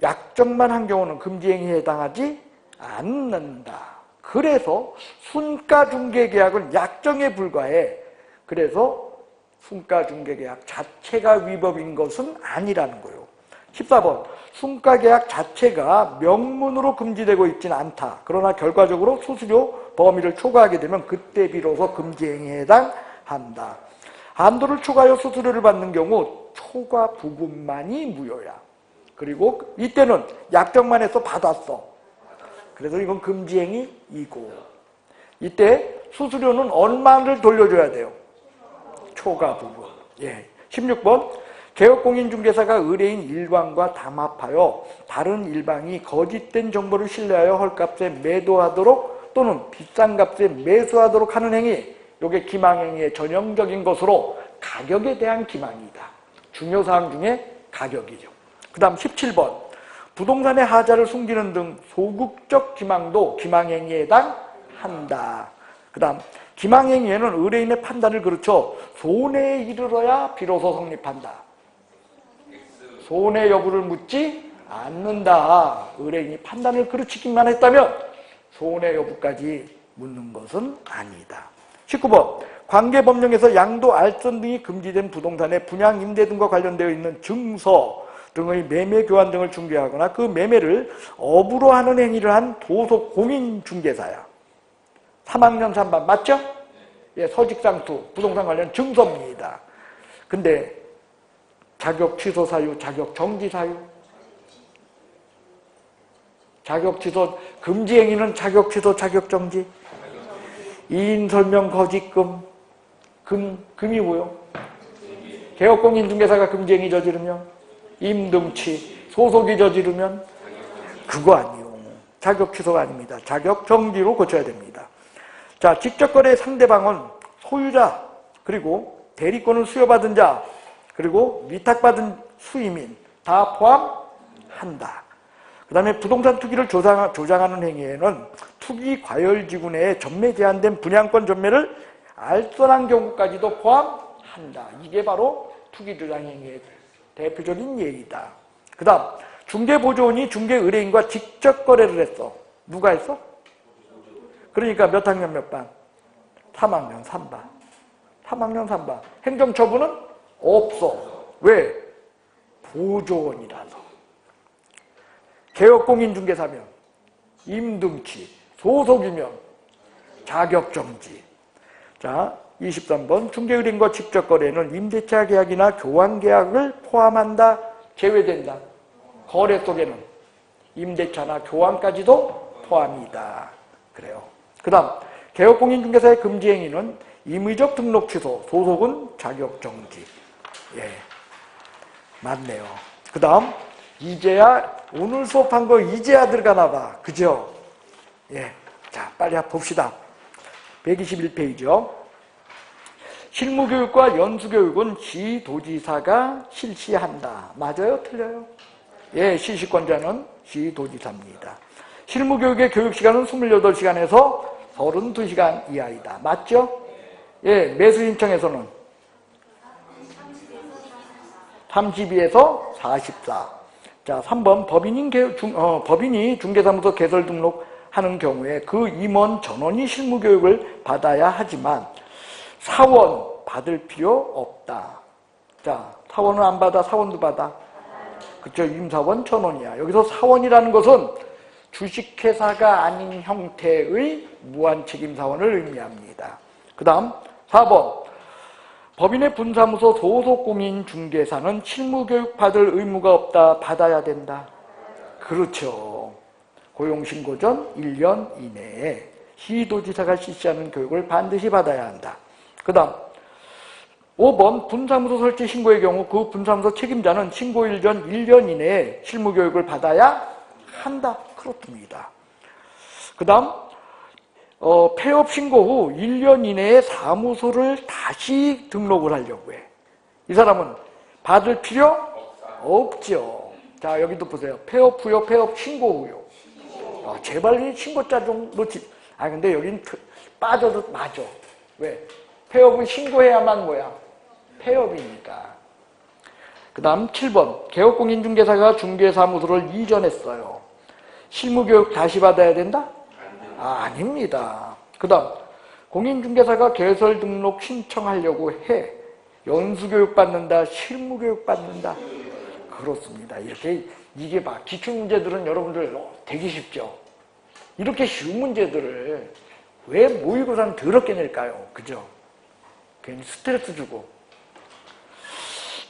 약정만 한 경우는 금지행위에 해당하지 않는다. 그래서 순가중개계약은 약정에 불과해. 그래서 순가중개계약 자체가 위법인 것은 아니라는 거예요. 14번 순가계약 자체가 명문으로 금지되고 있지는 않다. 그러나 결과적으로 수수료 범위를 초과하게 되면 그때 비로소 금지행위에 해당한다. 한도를 초과하여 수수료를 받는 경우 초과 부분만이 무효야. 그리고 이때는 약정만 해서 받았어. 그래서 이건 금지행위이고, 이때 수수료는 얼마를 돌려줘야 돼요? 초과 부분. 예. 16번. 개업공인중개사가 의뢰인 일방과 담합하여 다른 일방이 거짓된 정보를 신뢰하여 헐값에 매도하도록 또는 비싼 값에 매수하도록 하는 행위, 이게 기망행위의 전형적인 것으로 가격에 대한 기망이다. 중요사항 중에 가격이죠. 그 다음 17번. 부동산의 하자를 숨기는 등 소극적 기망도 기망행위에 해당한다. 그 다음 기망행위에는 의뢰인의 판단을 거쳐 손해에 이르러야 비로소 성립한다. 손해 여부를 묻지 않는다. 의뢰인이 판단을 그르치기만 했다면 손해 여부까지 묻는 것은 아니다. 19번. 관계법령에서 양도, 알선 등이 금지된 부동산의 분양, 임대 등과 관련되어 있는 증서 등의 매매, 교환 등을 중개하거나 그 매매를 업으로 하는 행위를 한 도속 공인중개사야. 3학년 3반 맞죠? 예, 서직상투, 부동산 관련 증서입니다. 근데 자격 취소 사유, 자격 정지 사유, 자격 취소, 금지 행위는 자격 취소, 자격 정지, 이인 설명 거짓금, 금이 뭐요? 개업공인중개사가 금지 행위 저지르면 임등치, 소속이 저지르면 그거 아니요. 자격 취소가 아닙니다. 자격 정지로 고쳐야 됩니다. 자, 직접거래의 상대방은 소유자, 그리고 대리권을 수여받은 자, 그리고 위탁받은 수임인 다 포함한다. 그 다음에 부동산 투기를 조장하는 행위에는 투기 과열지구 내에 전매 제한된 분양권 전매를 알선한 경우까지도 포함한다. 이게 바로 투기 조장 행위의 대표적인 예이다. 그 다음 중개보조원이 중개의뢰인과 직접 거래를 했어. 누가 했어? 그러니까 몇 학년 몇 반? 3학년 3반. 3학년 3반. 행정처분은 없어. 왜? 보조원이라서. 개업공인중개사면 임등치, 소속이면 자격정지. 자, 23번. 중개의뢰인과 직접 거래는 임대차 계약이나 교환 계약을 포함한다, 제외된다. 거래 속에는 임대차나 교환까지도 포함이다. 그래요. 그 다음 개업공인중개사의 금지행위는 임의적 등록 취소, 소속은 자격정지. 예, 맞네요. 그 다음 이제야 오늘 수업한 거 이제야 들어가나 봐. 그죠? 예, 자 빨리 봅시다. 121페이지요. 실무교육과 연수교육은 시도지사가 실시한다. 맞아요? 틀려요? 예, 실시권자는 시도지사입니다. 실무교육의 교육시간은 28시간에서 32시간 이하이다. 맞죠? 예, 매수신청에서는 32에서 44. 자, 3번. 법인이 중개사무소 개설 등록하는 경우에 그 임원 전원이 실무교육을 받아야 하지만 사원 받을 필요 없다. 자, 사원은 안 받아, 사원도 받아. 그쵸? 임사원 전원이야. 여기서 사원이라는 것은 주식회사가 아닌 형태의 무한책임사원을 의미합니다. 그 다음 4번. 법인의 분사무소 소속공인중개사는 실무교육 받을 의무가 없다. 받아야 된다. 그렇죠. 고용신고 전 1년 이내에 시도지사가 실시하는 교육을 반드시 받아야 한다. 그 다음 5번. 분사무소 설치 신고의 경우 그 분사무소 책임자는 신고일 전 1년 이내에 실무교육을 받아야 한다. 그렇습니다. 그 다음 폐업 신고 후 1년 이내에 사무소를 다시 등록을 하려고 해. 이 사람은 받을 필요 없죠. 자, 여기도 보세요. 폐업 후요, 폐업 신고 후요. 제발 이 신고자 좀 놓치. 근데 여긴 빠져도 맞아. 왜? 폐업은 신고해야만 뭐야? 폐업이니까. 그 다음 7번. 개업공인중개사가 중개사무소를 이전했어요. 실무교육 다시 받아야 된다? 아닙니다. 그 다음 공인중개사가 개설 등록 신청하려고 해. 연수교육 받는다, 실무교육 받는다. 그렇습니다. 이렇게 이게 막 기출문제들은 여러분들 되게 쉽죠. 이렇게 쉬운 문제들을 왜 모의고사는 더럽게 낼까요? 그죠? 괜히 스트레스 주고.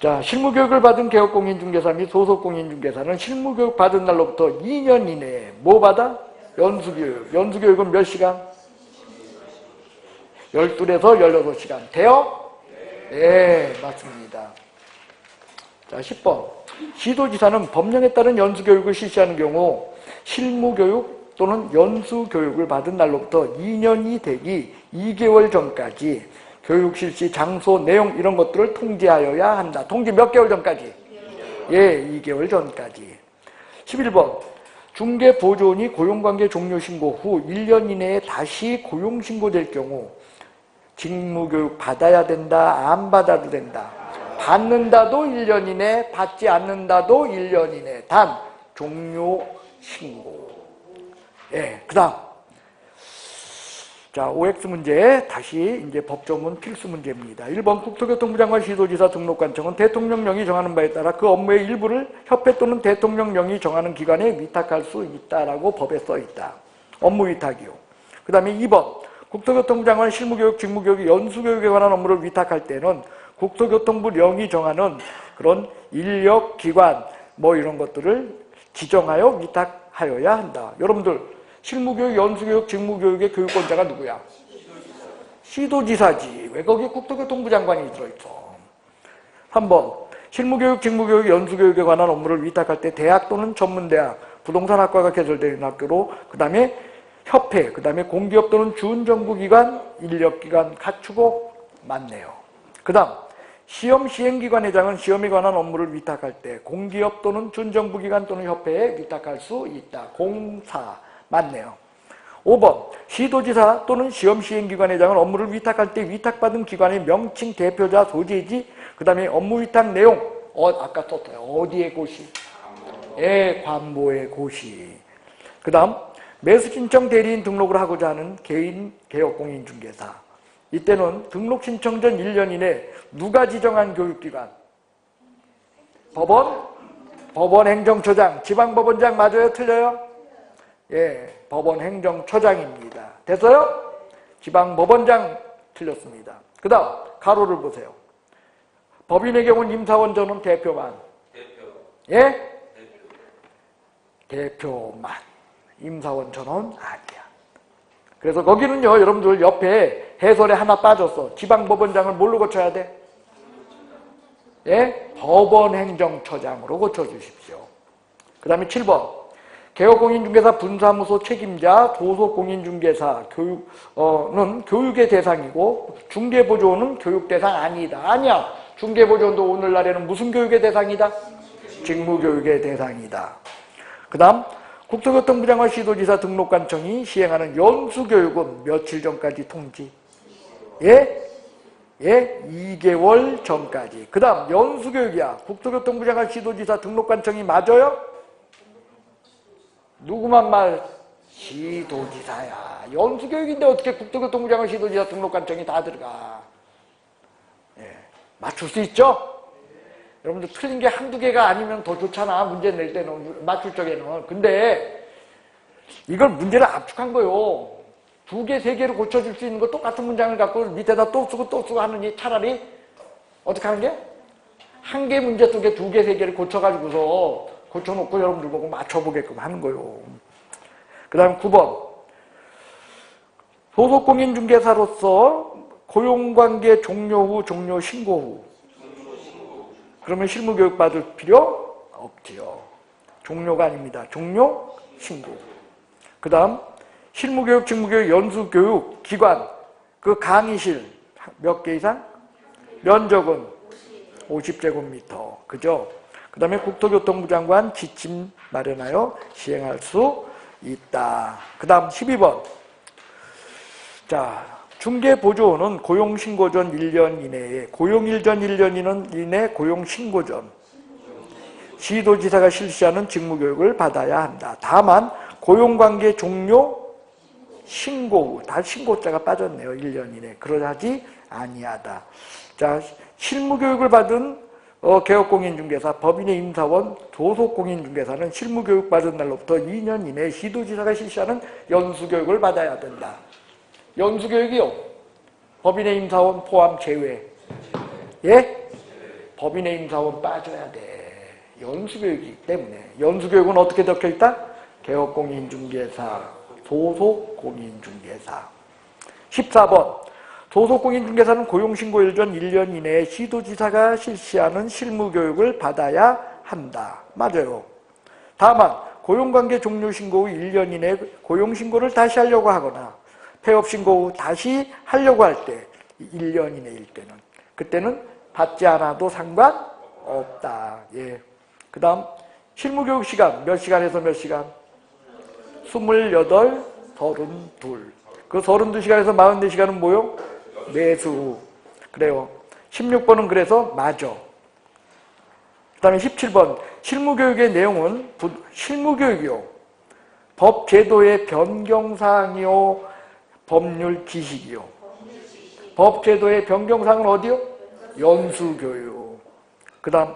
자, 실무교육을 받은 개업공인중개사 및 소속공인중개사는 실무교육 받은 날로부터 2년 이내에 뭐 받아? 연수교육. 연수교육은 몇 시간? 12에서 16시간. 돼요? 네, 맞습니다. 자, 10번. 시도지사는 법령에 따른 연수교육을 실시하는 경우 실무교육 또는 연수교육을 받은 날로부터 2년이 되기 2개월 전까지 교육 실시 장소, 내용 이런 것들을 통지하여야 한다. 통지 몇 개월 전까지? 예, 2개월 전까지. 11번. 중개보조원이 고용관계 종료 신고 후 1년 이내에 다시 고용신고될 경우 직무교육 받아야 된다, 안 받아도 된다. 받는다도 1년 이내, 받지 않는다도 1년 이내. 단 종료 신고. 예, 그 다음. 자, OX 문제 다시 이제 법조문 필수 문제입니다. 1번 국토교통부 장관 시도지사 등록관청은 대통령령이 정하는 바에 따라 그 업무의 일부를 협회 또는 대통령령이 정하는 기관에 위탁할 수 있다라고 법에 써 있다. 업무 위탁이요. 그 다음에 2번 국토교통부 장관 실무교육, 직무교육, 연수교육에 관한 업무를 위탁할 때는 국토교통부령이 정하는 그런 인력, 기관 뭐 이런 것들을 지정하여 위탁하여야 한다. 여러분들 실무교육, 연수교육, 직무교육의 교육권자가 누구야? 시도지사지. 왜 거기에 국토교통부 장관이 들어있어? 3번 실무교육, 직무교육, 연수교육에 관한 업무를 위탁할 때 대학 또는 전문대학, 부동산학과가 개설되는 학교로 그 다음에 협회, 그 다음에 공기업 또는 준정부기관, 인력기관 갖추고 맞네요. 그 다음 시험 시행기관회장은 시험에 관한 업무를 위탁할 때 공기업 또는 준정부기관 또는 협회에 위탁할 수 있다. 공사 맞네요. 5번 시도지사 또는 시험시행기관회장은 업무를 위탁할 때 위탁받은 기관의 명칭, 대표자, 소재지, 그 다음에 업무 위탁 내용 아까 썼어요. 어디의 고시? 예, 관보의 고시. 그 다음 매수신청 대리인 등록을 하고자 하는 개인 개업공인중개사. 이때는 등록 신청 전 1년 이내 누가 지정한 교육기관? 법원? 법원 행정처장, 지방법원장 맞아요? 틀려요? 예, 법원 행정처장입니다. 됐어요? 지방법원장 틀렸습니다. 그 다음 가로를 보세요. 법인의 경우는 임사원 전원 대표만. 예? 대표만. 임사원 전원 아니야. 그래서 거기는요, 여러분들 옆에 해설에 하나 빠졌어. 지방법원장을 뭘로 고쳐야 돼? 예? 법원행정처장으로 고쳐주십시오. 그 다음에 7번. 개업공인중개사 분사무소 책임자, 도소공인중개사 교육은 교육의 대상이고 중개보조원은 교육 대상 아니다. 아니야. 중개보조원도 오늘날에는 무슨 교육의 대상이다? 직무교육의 대상이다. 그 다음 국토교통부 장관 시도지사 등록관청이 시행하는 연수교육은 며칠 전까지 통지? 예? 예? 2개월 전까지. 그 다음 연수교육이야. 국토교통부 장관 시도지사 등록관청이 맞아요? 누구만 말? 시도지사야. 연수교육인데 어떻게 국토교통부 장관 시도지사 등록관청이 다 들어가? 예. 맞출 수 있죠? 여러분들 틀린 게 한두 개가 아니면 더 좋잖아. 문제 낼 때는, 맞출 적에는. 근데 이걸 문제를 압축한 거요. 2개, 3개로 고쳐줄 수 있는 거 똑같은 문장을 갖고 밑에다 또 쓰고 하느니 차라리 어떻게 하는 게? 한 개 문제 속에 2개, 3개를 고쳐가지고서 고쳐놓고 여러분들 보고 맞춰보게끔 하는 거요. 그 다음 9번. 소속공인중개사로서 고용관계 종료 후, 종료 신고 후. 그러면 실무교육 받을 필요 없지요. 종료가 아닙니다. 종료 신고. 그 다음 실무교육, 직무교육, 연수교육 기관 그 강의실 몇 개 이상? 면적은 50제곱미터. 그죠? 그 다음에 국토교통부 장관 지침 마련하여 시행할 수 있다. 그 다음 12번. 자, 중개보조원은 고용신고 전 1년 이내에, 고용일 전 1년 이내 고용신고 전 시도지사가 실시하는 직무교육을 받아야 한다. 다만 고용관계 종료 신고 후, 다 신고자가 빠졌네요. 1년 이내. 그러하지 아니하다. 자, 실무교육을 받은 개업공인중개사, 법인의 임사원, 소속공인중개사는 실무교육 받은 날로부터 2년 이내에 시도지사가 실시하는 연수교육을 받아야 된다. 연수교육이요. 법인의 임사원 포함 제외. 예? 법인의 임사원 빠져야 돼. 연수교육이기 때문에. 연수교육은 어떻게 적혀있다? 개업공인중개사, 소속공인중개사. 14번. 소속공인중개사는 고용신고일 전 1년 이내에 시도지사가 실시하는 실무교육을 받아야 한다. 맞아요. 다만 고용관계 종료 신고 후 1년 이내에 고용신고를 다시 하려고 하거나 폐업신고 후 다시 하려고 할 때 1년 이내일 때는 그때는 받지 않아도 상관없다. 예. 그 다음 실무교육 시간 몇 시간에서 몇 시간? 28, 32. 그 32시간에서 44시간은 뭐요? 매수. 그래요. 16번은 그래서 맞아. 그 다음에 17번 실무교육의 내용은 실무교육이요. 법제도의 변경사항이요. 법률 지식이요. 법제도의 변경사항은 어디요? 연수교육. 그 다음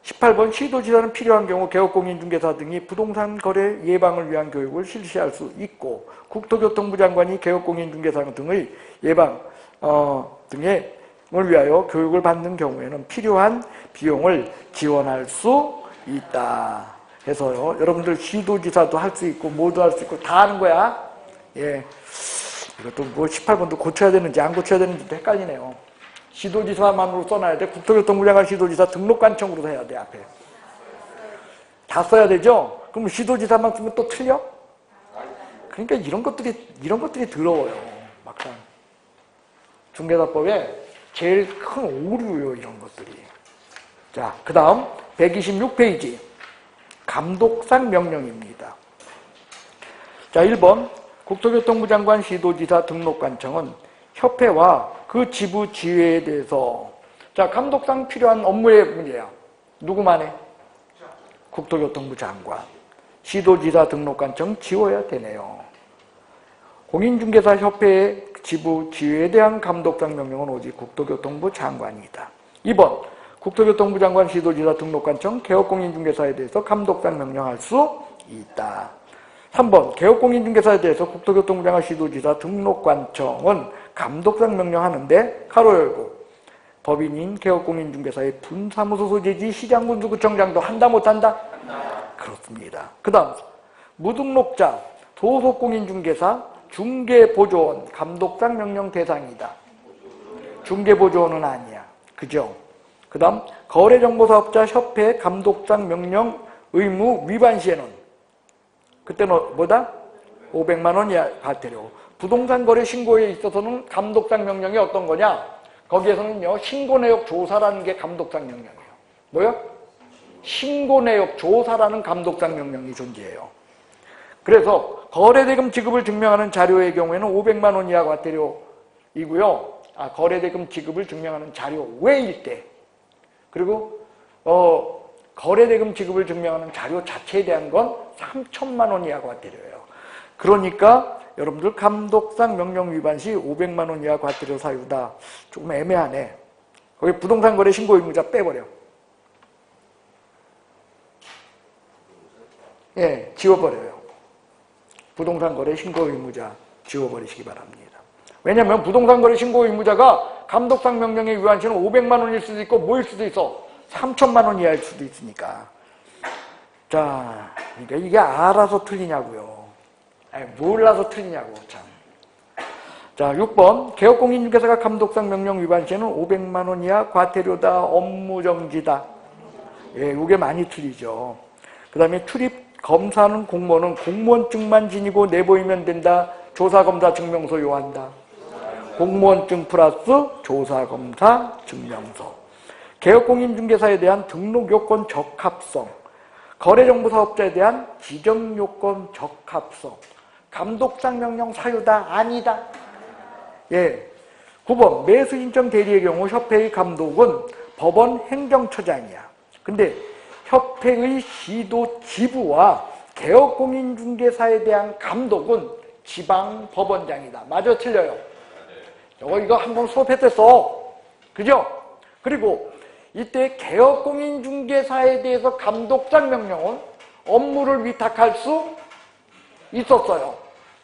18번 시도지사는 필요한 경우 개업공인중개사 등이 부동산 거래 예방을 위한 교육을 실시할 수 있고 국토교통부 장관이 개업공인중개사 등의 예방 등을 위하여 교육을 받는 경우에는 필요한 비용을 지원할 수 있다. 해서요. 여러분들 시도지사도 할 수 있고 모두 할 수 있고 다 하는 거야. 예. 이것도 뭐 18번도 고쳐야 되는지 안 고쳐야 되는지도 헷갈리네요. 시도지사만으로 써놔야 돼. 국토교통부 장관 시도지사 등록관청으로 해야 돼. 앞에 다 써야 되죠. 그럼 시도지사만 쓰면 또 틀려? 그러니까 이런 것들이 더러워요. 막상 중개사법에 제일 큰 오류요. 이런 것들이. 자, 그 다음 126페이지 감독상 명령입니다. 자, 1번 국토교통부 장관 시도지사 등록관청은 협회와 그 지부 지회에 대해서 자 감독상 필요한 업무의 문제야. 누구만 해? 국토교통부 장관. 시도지사 등록관청 지워야 되네요. 공인중개사 협회의 지부 지회에 대한 감독상 명령은 오직 국토교통부 장관이다. 2번 국토교통부 장관 시도지사 등록관청 개업공인중개사에 대해서 감독상 명령할 수 있다. 3번 개업공인중개사에 대해서 국토교통부 장관 시도지사 등록관청은 감독상 명령하는데 가로 열고 법인인 개업공인중개사의 분사무소 소재지 시장군수구청장도 한다 못한다? 그렇습니다. 그 다음 무등록자 소속공인중개사 중개보조원 감독상 명령 대상이다. 중개보조원은 아니야. 그죠? 그 다음 거래정보사업자 협회 감독상 명령 의무 위반 시에는 그때는 뭐다? 500만 원 이하 과태료. 부동산 거래 신고에 있어서는 감독상 명령이 어떤 거냐? 거기에서는요, 신고내역 조사라는 게 감독상 명령이에요. 뭐요? 신고내역 조사라는 감독상 명령이 존재해요. 그래서 거래대금 지급을 증명하는 자료의 경우에는 500만 원 이하 과태료이고요. 거래대금 지급을 증명하는 자료 외일 때, 그리고 거래대금 지급을 증명하는 자료 자체에 대한 건 3천만 원 이하 과태료예요. 그러니까 여러분들 감독상 명령 위반 시 500만 원 이하 과태료 사유다. 조금 애매하네. 거기 부동산 거래 신고 의무자 빼버려. 예, 지워버려요. 부동산 거래 신고 의무자 지워버리시기 바랍니다. 왜냐하면 부동산 거래 신고 의무자가 감독상 명령에 위반 시는 500만 원일 수도 있고 뭐일 수도 있어? 3천만 원 이하일 수도 있으니까. 자, 그러니까 이게 알아서 틀리냐고요. 몰라서 틀리냐고 참. 자, 6번 개업공인중개사가 감독상 명령 위반 시에는 500만 원 이하 과태료다. 업무정지다. 예, 이게 많이 틀리죠. 그 다음에 출입 검사하는 공무원은 공무원증만 지니고 내보이면 된다. 조사검사 증명서 요한다. 공무원증 플러스 조사검사 증명서. 개업공인중개사에 대한 등록요건 적합성, 거래정보사업자에 대한 지정요건 적합성, 감독상 명령 사유다, 아니다. 예. 9번 매수인정 대리의 경우 협회의 감독은 법원 행정처장이야. 근데 협회의 시도 지부와 개업공인중개사에 대한 감독은 지방법원장이다. 맞아, 틀려요? 이거 한번 수업했었어. 그죠? 그리고 이때 개업공인중개사에 대해서 감독상 명령은 업무를 위탁할 수 있었어요.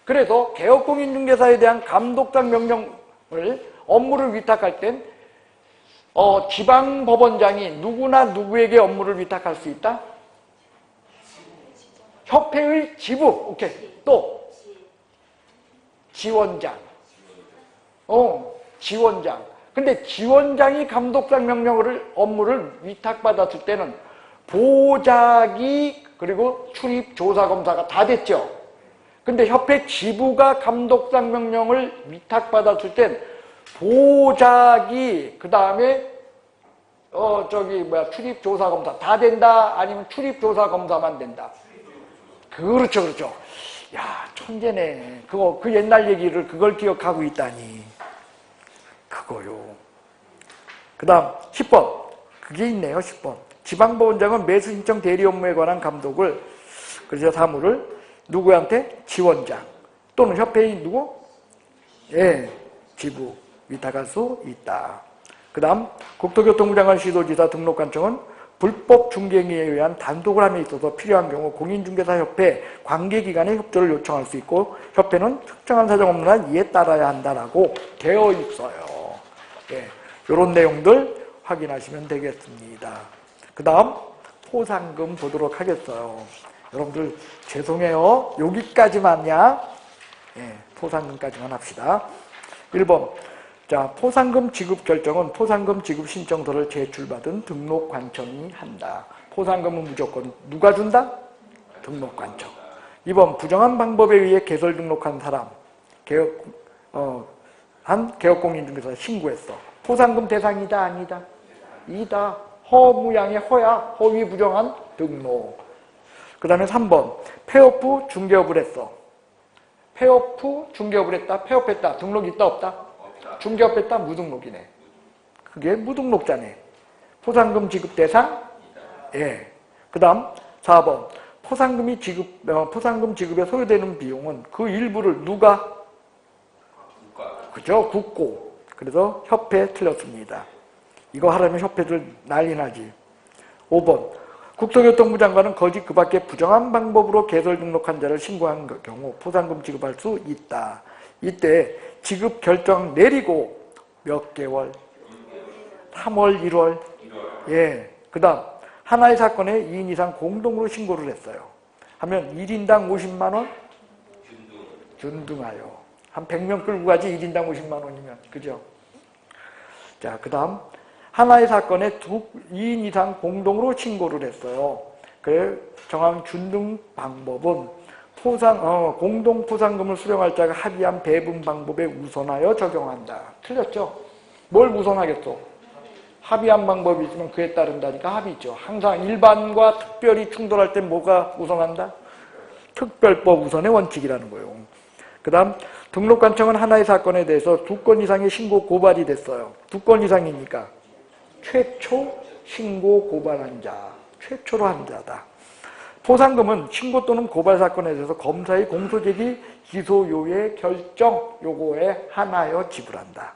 그래서 개업공인중개사에 대한 감독상 명령을 업무를 위탁할 땐 지방법원장이 누구나 누구에게 업무를 위탁할 수 있다? 협회의 지부. 오케이. 또 지원장. 지원장. 근데 지원장이 감독상 명령을 업무를 위탁받았을 때는 보작이 그리고 출입 조사 검사가 다 됐죠. 근데 협회 지부가 감독상 명령을 위탁받았을 땐 보작이 그 다음에 출입 조사 검사 다 된다? 아니면 출입 조사 검사만 된다? 그렇죠, 그렇죠. 야, 천재네. 그 옛날 얘기를 그걸 기억하고 있다니. 그거요. 그 다음 10번. 그게 있네요, 10번. 지방법원장은 매수 신청 대리 업무에 관한 감독을, 그래서 사무를 누구한테? 지원장. 또는 협회인 누구? 예, 지부. 위탁할 수 있다. 그 다음 국토교통부 장관 시도지사 등록관청은 불법 중개행위에 의한 단속을 함에 있어서 필요한 경우 공인중개사협회 관계기관의 협조를 요청할 수 있고 협회는 특정한 사정 없는 한 이에 따라야 한다라고 되어 있어요. 예, 이런 내용들 확인하시면 되겠습니다. 그 다음 포상금 보도록 하겠어요. 여러분들 죄송해요. 여기까지만야. 예, 포상금까지만 합시다. 1번. 자, 포상금 지급 결정은 포상금 지급 신청서를 제출받은 등록관청이 한다. 포상금은 무조건 누가 준다? 등록관청. 2번. 부정한 방법에 의해 개설 등록한 사람, 개업공인중개사 신고했어. 포상금 대상이다, 아니다? 이다. 허무양의 허야. 허위 부정한 등록. 그 다음에 3번. 폐업 후 중개업을 했어. 폐업 후 중개업을 했다. 폐업했다. 등록 있다, 없다? 중개업했다. 무등록이네. 그게 무등록자네. 포상금 지급 대상? 예. 그 다음 4번. 포상금 지급에 소요되는 비용은 그 일부를 누가? 그죠? 국고. 그래서 협회 틀렸습니다. 이거 하려면 협회들 난리 나지. 5번. 국토교통부 장관은 거짓 그 밖에 부정한 방법으로 개설 등록한 자를 신고한 경우 포상금 지급할 수 있다. 이때 지급 결정 내리고 몇 개월? 3월, 1월. 예. 그 다음 하나의 사건에 2인 이상 공동으로 신고를 했어요. 하면 1인당 50만 원? 준등하여. 한 100명 끌고 가지 1인당 50만 원이면. 그죠? 자, 그 다음 하나의 사건에 2인 이상 공동으로 신고를 했어요. 그래 정한 준등 방법은 공동 포상금을 수령할 자가 합의한 배분 방법에 우선하여 적용한다. 틀렸죠? 뭘 우선하겠어? 합의한 방법이 있으면 그에 따른다니까 합의죠. 항상 일반과 특별히 충돌할 때 뭐가 우선한다? 특별법 우선의 원칙이라는 거예요. 그 다음 등록관청은 하나의 사건에 대해서 2건 이상의 신고 고발이 됐어요. 2건 이상이니까 최초 신고 고발한 자, 최초로 한 자다. 포상금은 신고 또는 고발 사건에 대해서 검사의 공소제기 기소요의 결정 요거에 한하여 지불한다.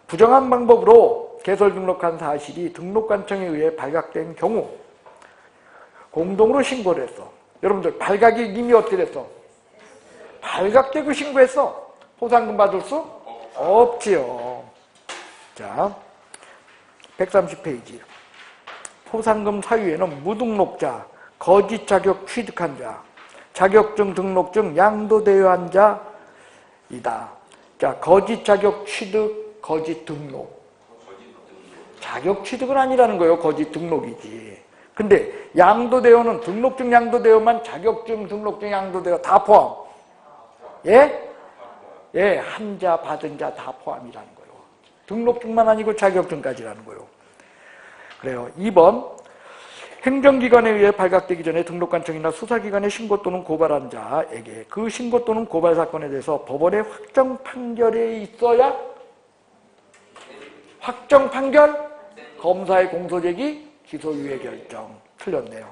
부정한 방법으로 개설 등록한 사실이 등록관청에 의해 발각된 경우 공동으로 신고를 했어. 여러분들 발각이 이미 어떻게 됐어? 발각되고 신고했어. 포상금 받을 수 없지요. 자, 130페이지. 포상금 사유에는 무등록자, 거짓 자격 취득한 자, 자격증 등록증 양도대여한 자이다. 자, 거짓 자격 취득, 거짓 등록. 자격 취득은 아니라는 거예요. 거짓 등록이지. 근데 양도대여는 등록증 양도대여만 자격증 등록증 양도대여 다 포함. 예? 예, 한 자 받은 자 다 포함이라는 거예요. 등록증만 아니고 자격증까지라는 거예요. 그래요. 2번. 행정기관에 의해 발각되기 전에 등록관청이나 수사기관에 신고 또는 고발한 자에게 그 신고 또는 고발 사건에 대해서 법원의 확정 판결에 있어야 확정 판결, 검사의 공소제기, 기소유예 결정. 틀렸네요.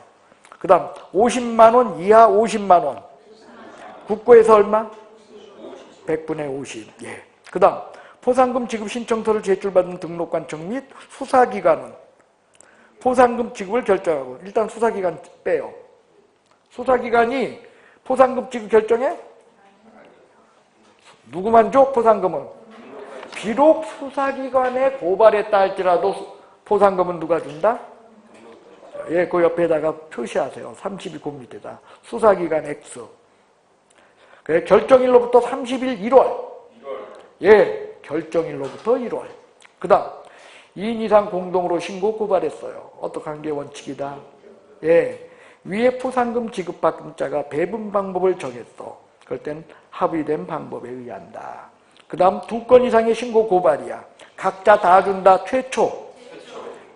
그 다음 50만 원 이하 50만 원. 국고에서 얼마? 100분의 50. 예. 그 다음 포상금 지급 신청서를 제출받은 등록관청 및 수사기관은 포상금 지급을 결정하고, 일단 수사기관 빼요. 수사기관이 포상금 지급 결정해? 누구만 줘? 포상금은. 비록 수사기관에 고발했다 할지라도 포상금은 누가 준다? 예, 그 옆에다가 표시하세요. 30일 밑에다. 수사기관 X. 그래, 결정일로부터 30일 1월. 예, 결정일로부터 1월. 그 다음 2인 이상 공동으로 신고 고발했어요. 어떡한 게 원칙이다. 예, 위에 포상금 지급받은 자가 배분 방법을 정했어. 그럴 땐 합의된 방법에 의한다. 그 다음 2건 이상의 신고 고발이야. 각자 다 준다. 최초.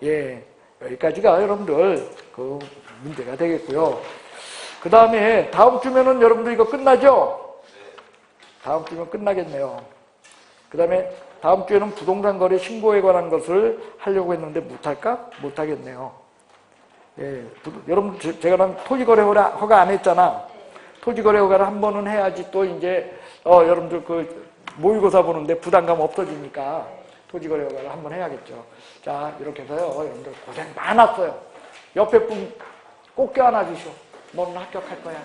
예, 여기까지가 여러분들 그 문제가 되겠고요. 그 다음에 다음 주면은 여러분들 이거 끝나죠? 다음 주면 끝나겠네요. 그 다음에 다음 주에는 부동산 거래 신고에 관한 것을 하려고 했는데 못할까? 못하겠네요. 예, 여러분 제가 토지거래 허가 안 했잖아. 토지거래 허가를 한 번은 해야지 또 이제 여러분들 그 모의고사 보는데 부담감 없어지니까 토지거래 허가를 한 번 해야겠죠. 자, 이렇게 해서요. 여러분들 고생 많았어요. 옆에 분 꼭 껴안아 주시오. 너는 합격할 거야.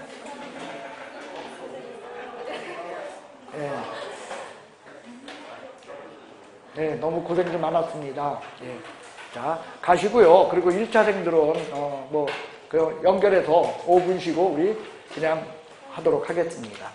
예. 네, 너무 고생이 많았습니다. 예. 자, 가시고요. 그리고 1차생들은, 연결해서 5분 쉬고 우리 그냥 하도록 하겠습니다.